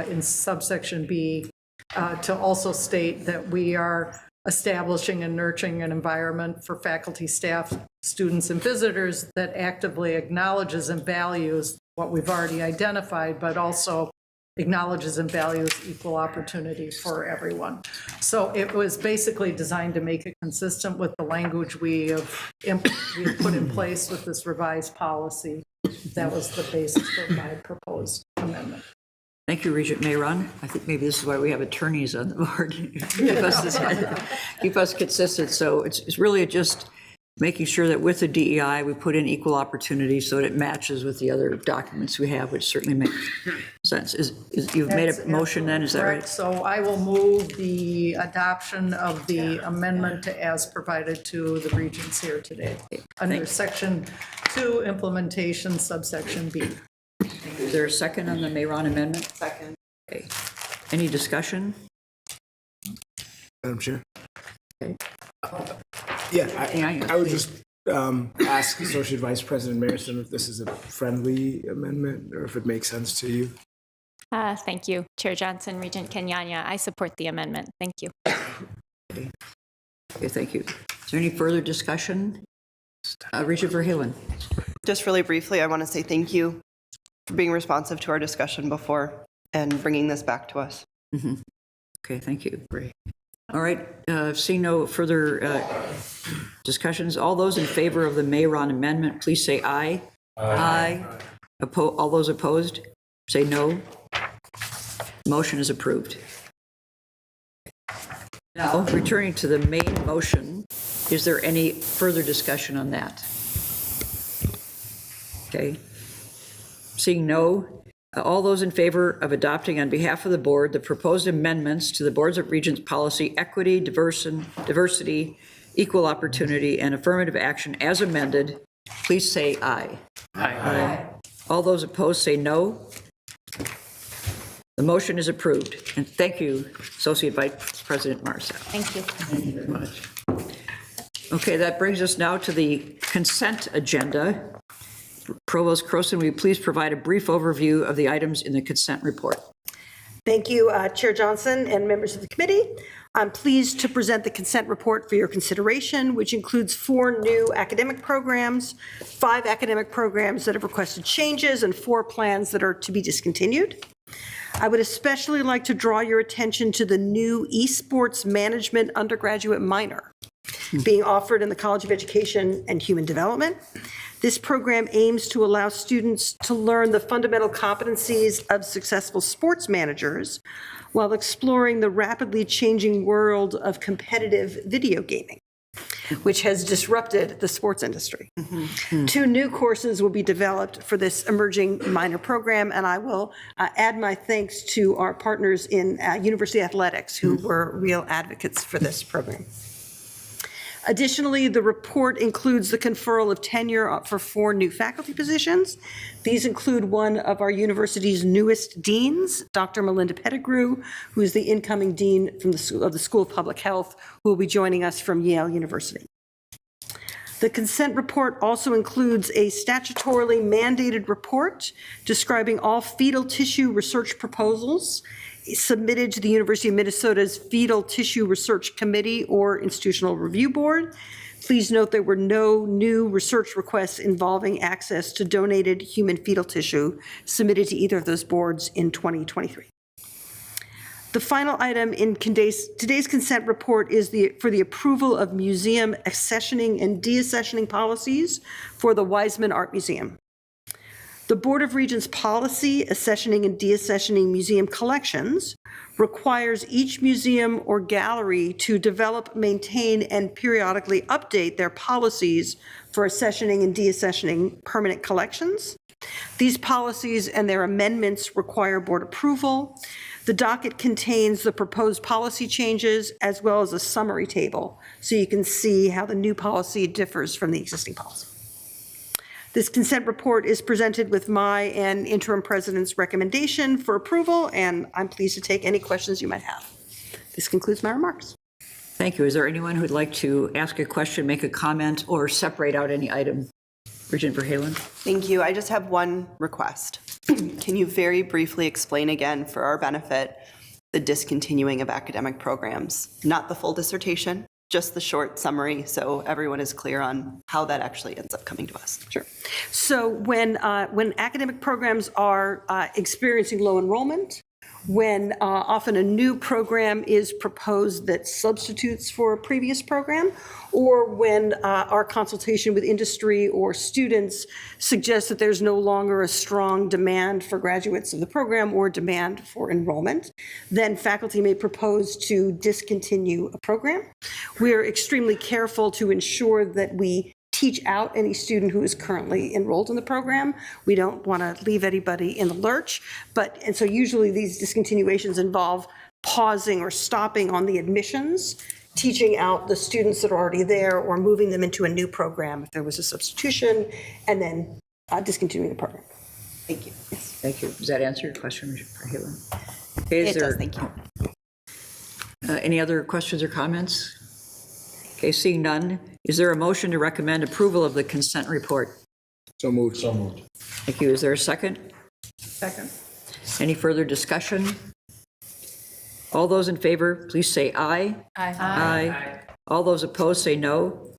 in subsection B, to also state that we are establishing and nurturing an environment for faculty, staff, students, and visitors that actively acknowledges and values what we've already identified, but also acknowledges and values equal opportunity for everyone. So it was basically designed to make it consistent with the language we have put in place with this revised policy. That was the basis for my proposed amendment. Thank you, Regent Mayron. I think maybe this is why we have attorneys on the board. keep us consistent. So it's really just making sure that with the DEI, we put in equal opportunity so that it matches with the other documents we have, which certainly makes sense. You've made a motion then, is that right? So I will move the adoption of the amendment as provided to the regents here today. Under section 2, implementation, subsection B. Is there a second on the Mayron amendment? Second. Okay. Any discussion? Madam Chair? Okay. I would just ask Associate Vice President Marison if this is a friendly amendment or if it makes sense to you. Thank you, Chair Johnson, Regent Kenyanya. I support the amendment. Thank you. Okay, thank you. Is there any further discussion? Regent Verheugen. Just really briefly, I want to say thank you for being responsive to our discussion before and bringing this back to us. Mm-hmm. Okay, thank you. Great. All right, seeing no further discussions, all those in favor of the Mayron amendment, please say aye. Aye. All those opposed, say no. Motion is approved. Now, returning to the main motion, is there any further discussion on that? Okay. Seeing no, all those in favor of adopting on behalf of the board the proposed amendments to the Boards of Regents policy, equity, diversity, equal opportunity, and affirmative action as amended, please say aye. Aye. All those opposed say no. The motion is approved. And thank you, Associate Vice President Marsa. Thank you. Thank you very much. Okay, that brings us now to the consent agenda. Provost Croson, will you please provide a brief overview of the items in the consent report? Thank you, Chair Johnson and members of the committee. I'm pleased to present the consent report for your consideration, which includes 4 new academic programs, 5 academic programs that have requested changes, and 4 plans that are to be discontinued. I would especially like to draw your attention to the new esports management undergraduate minor being offered in the College of Education and Human Development. This program aims to allow students to learn the fundamental competencies of successful sports managers while exploring the rapidly changing world of competitive video gaming. which has disrupted the sports industry. 2 new courses will be developed for this emerging minor program, and I will add my thanks to our partners in University Athletics who were real advocates for this program. Additionally, the report includes the conferral of tenure for 4 new faculty positions. These include one of our university's newest deans, Dr. Melinda Pettigrew, who is the incoming dean from the School of Public Health, who will be joining us from Yale University. The consent report also includes a statutorily mandated report describing all fetal tissue research proposals submitted to the University of Minnesota's Fetal Tissue Research Committee or Institutional Review Board. Please note there were no new research requests involving access to donated human fetal tissue submitted to either of those boards in 2023. The final item in today's consent report is for the approval of museum accessioning and deaccessioning policies for the Weizmann Art Museum. The Board of Regents policy, accessioning and deaccessioning museum collections, requires each museum or gallery to develop, maintain, and periodically update their policies for accessioning and deaccessioning permanent collections. These policies and their amendments require board approval. The docket contains the proposed policy changes as well as a summary table, so you can see how the new policy differs from the existing policy. This consent report is presented with my and interim president's recommendation for approval, and I'm pleased to take any questions you might have. This concludes my remarks. Thank you. Is there anyone who'd like to ask a question, make a comment, or separate out any item? Regent Verhalen. Thank you. I just have one request. Can you very briefly explain again for our benefit the discontinuing of academic programs? Not the full dissertation, just the short summary so everyone is clear on how that actually ends up coming to us. Sure. So when academic programs are experiencing low enrollment, when often a new program is proposed that substitutes for a previous program, or when our consultation with industry or students suggests that there's no longer a strong demand for graduates of the program or demand for enrollment, then faculty may propose to discontinue a program. We are extremely careful to ensure that we teach out any student who is currently enrolled in the program. We don't want to leave anybody in the lurch, and so usually these discontinuations involve pausing or stopping on the admissions, teaching out the students that are already there, or moving them into a new program if there was a substitution, and then discontinuing the program. Thank you. Yes. Thank you. Does that answer your question, Mr. Verhalen? Okay, It does, thank you. Any other questions or comments? Okay, seeing none, is there a motion to recommend approval of the consent report? So moved. Thank you. Is there a second? Second. Any further discussion? All those in favor, please say aye. Aye. Aye. All those opposed, say no.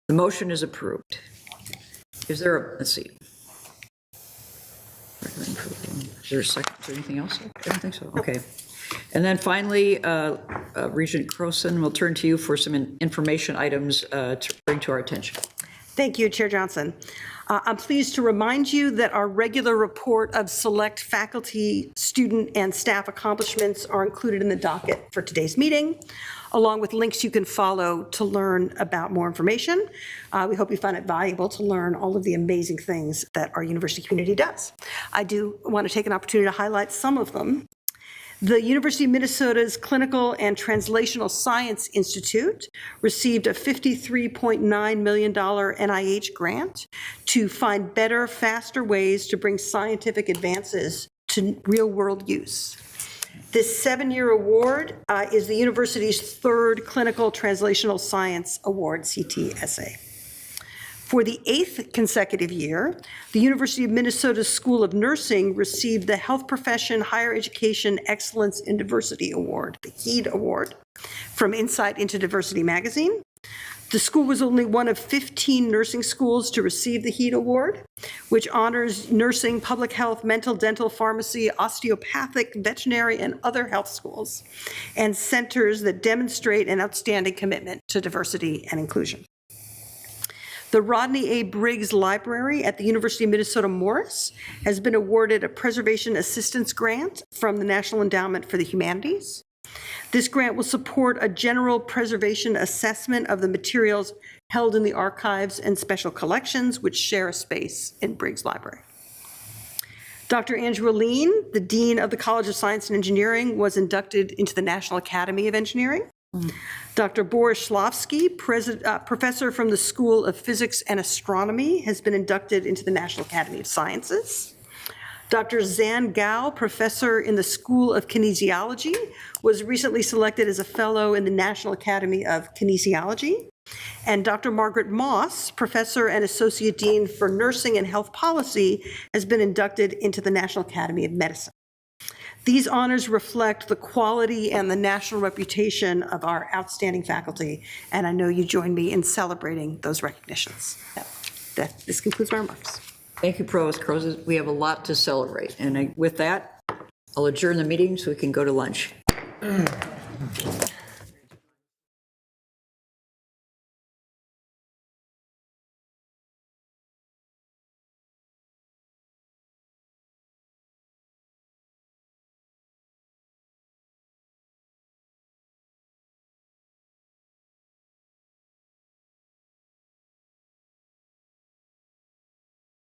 The motion is approved. Is there a, let's see. Is there a second? Is there anything else? I don't think so. Okay. And then finally, Regent Croson, we'll turn to you for some information items to bring to our attention. Thank you, Chair Johnson. I'm pleased to remind you that our regular report of select faculty, student, and staff accomplishments are included in the docket for today's meeting, along with links you can follow to learn about more information. We hope you find it valuable to learn all of the amazing things that our university community does. I do want to take an opportunity to highlight some of them. The University of Minnesota's Clinical and Translational Science Institute received a $53.9 million NIH grant to find better, faster ways to bring scientific advances to real-world use. This 7-year award is the university's 3rd Clinical Translational Science Award, CTSA. For the 8th consecutive year, the University of Minnesota School of Nursing received the Health Profession Higher Education Excellence in Diversity Award, the HEED Award, from Insight into Diversity magazine. The school was only one of 15 nursing schools to receive the HEED Award, which honors nursing, public health, mental, dental, pharmacy, osteopathic, veterinary, and other health schools, and centers that demonstrate an outstanding commitment to diversity and inclusion. The Rodney A. Briggs Library at the University of Minnesota Morris has been awarded a Preservation Assistance Grant from the National Endowment for the Humanities. This grant will support a general preservation assessment of the materials held in the archives and special collections, which share a space in Briggs Library. Dr. Andrew Lean, the Dean of the College of Science and Engineering, was inducted into the National Academy of Engineering. Dr. Boris Shlovsky, professor from the School of Physics and Astronomy, has been inducted into the National Academy of Sciences. Dr. Zan Gao, professor in the School of Kinesiology, was recently selected as a fellow in the National Academy of Kinesiology. And Dr. Margaret Moss, professor and associate dean for nursing and health policy, has been inducted into the National Academy of Medicine. These honors reflect the quality and the national reputation of our outstanding faculty, and I know you join me in celebrating those recognitions. This concludes my remarks. Thank you, Provost Crozier. We have a lot to celebrate. And with that, I'll adjourn the meeting so we can go to lunch.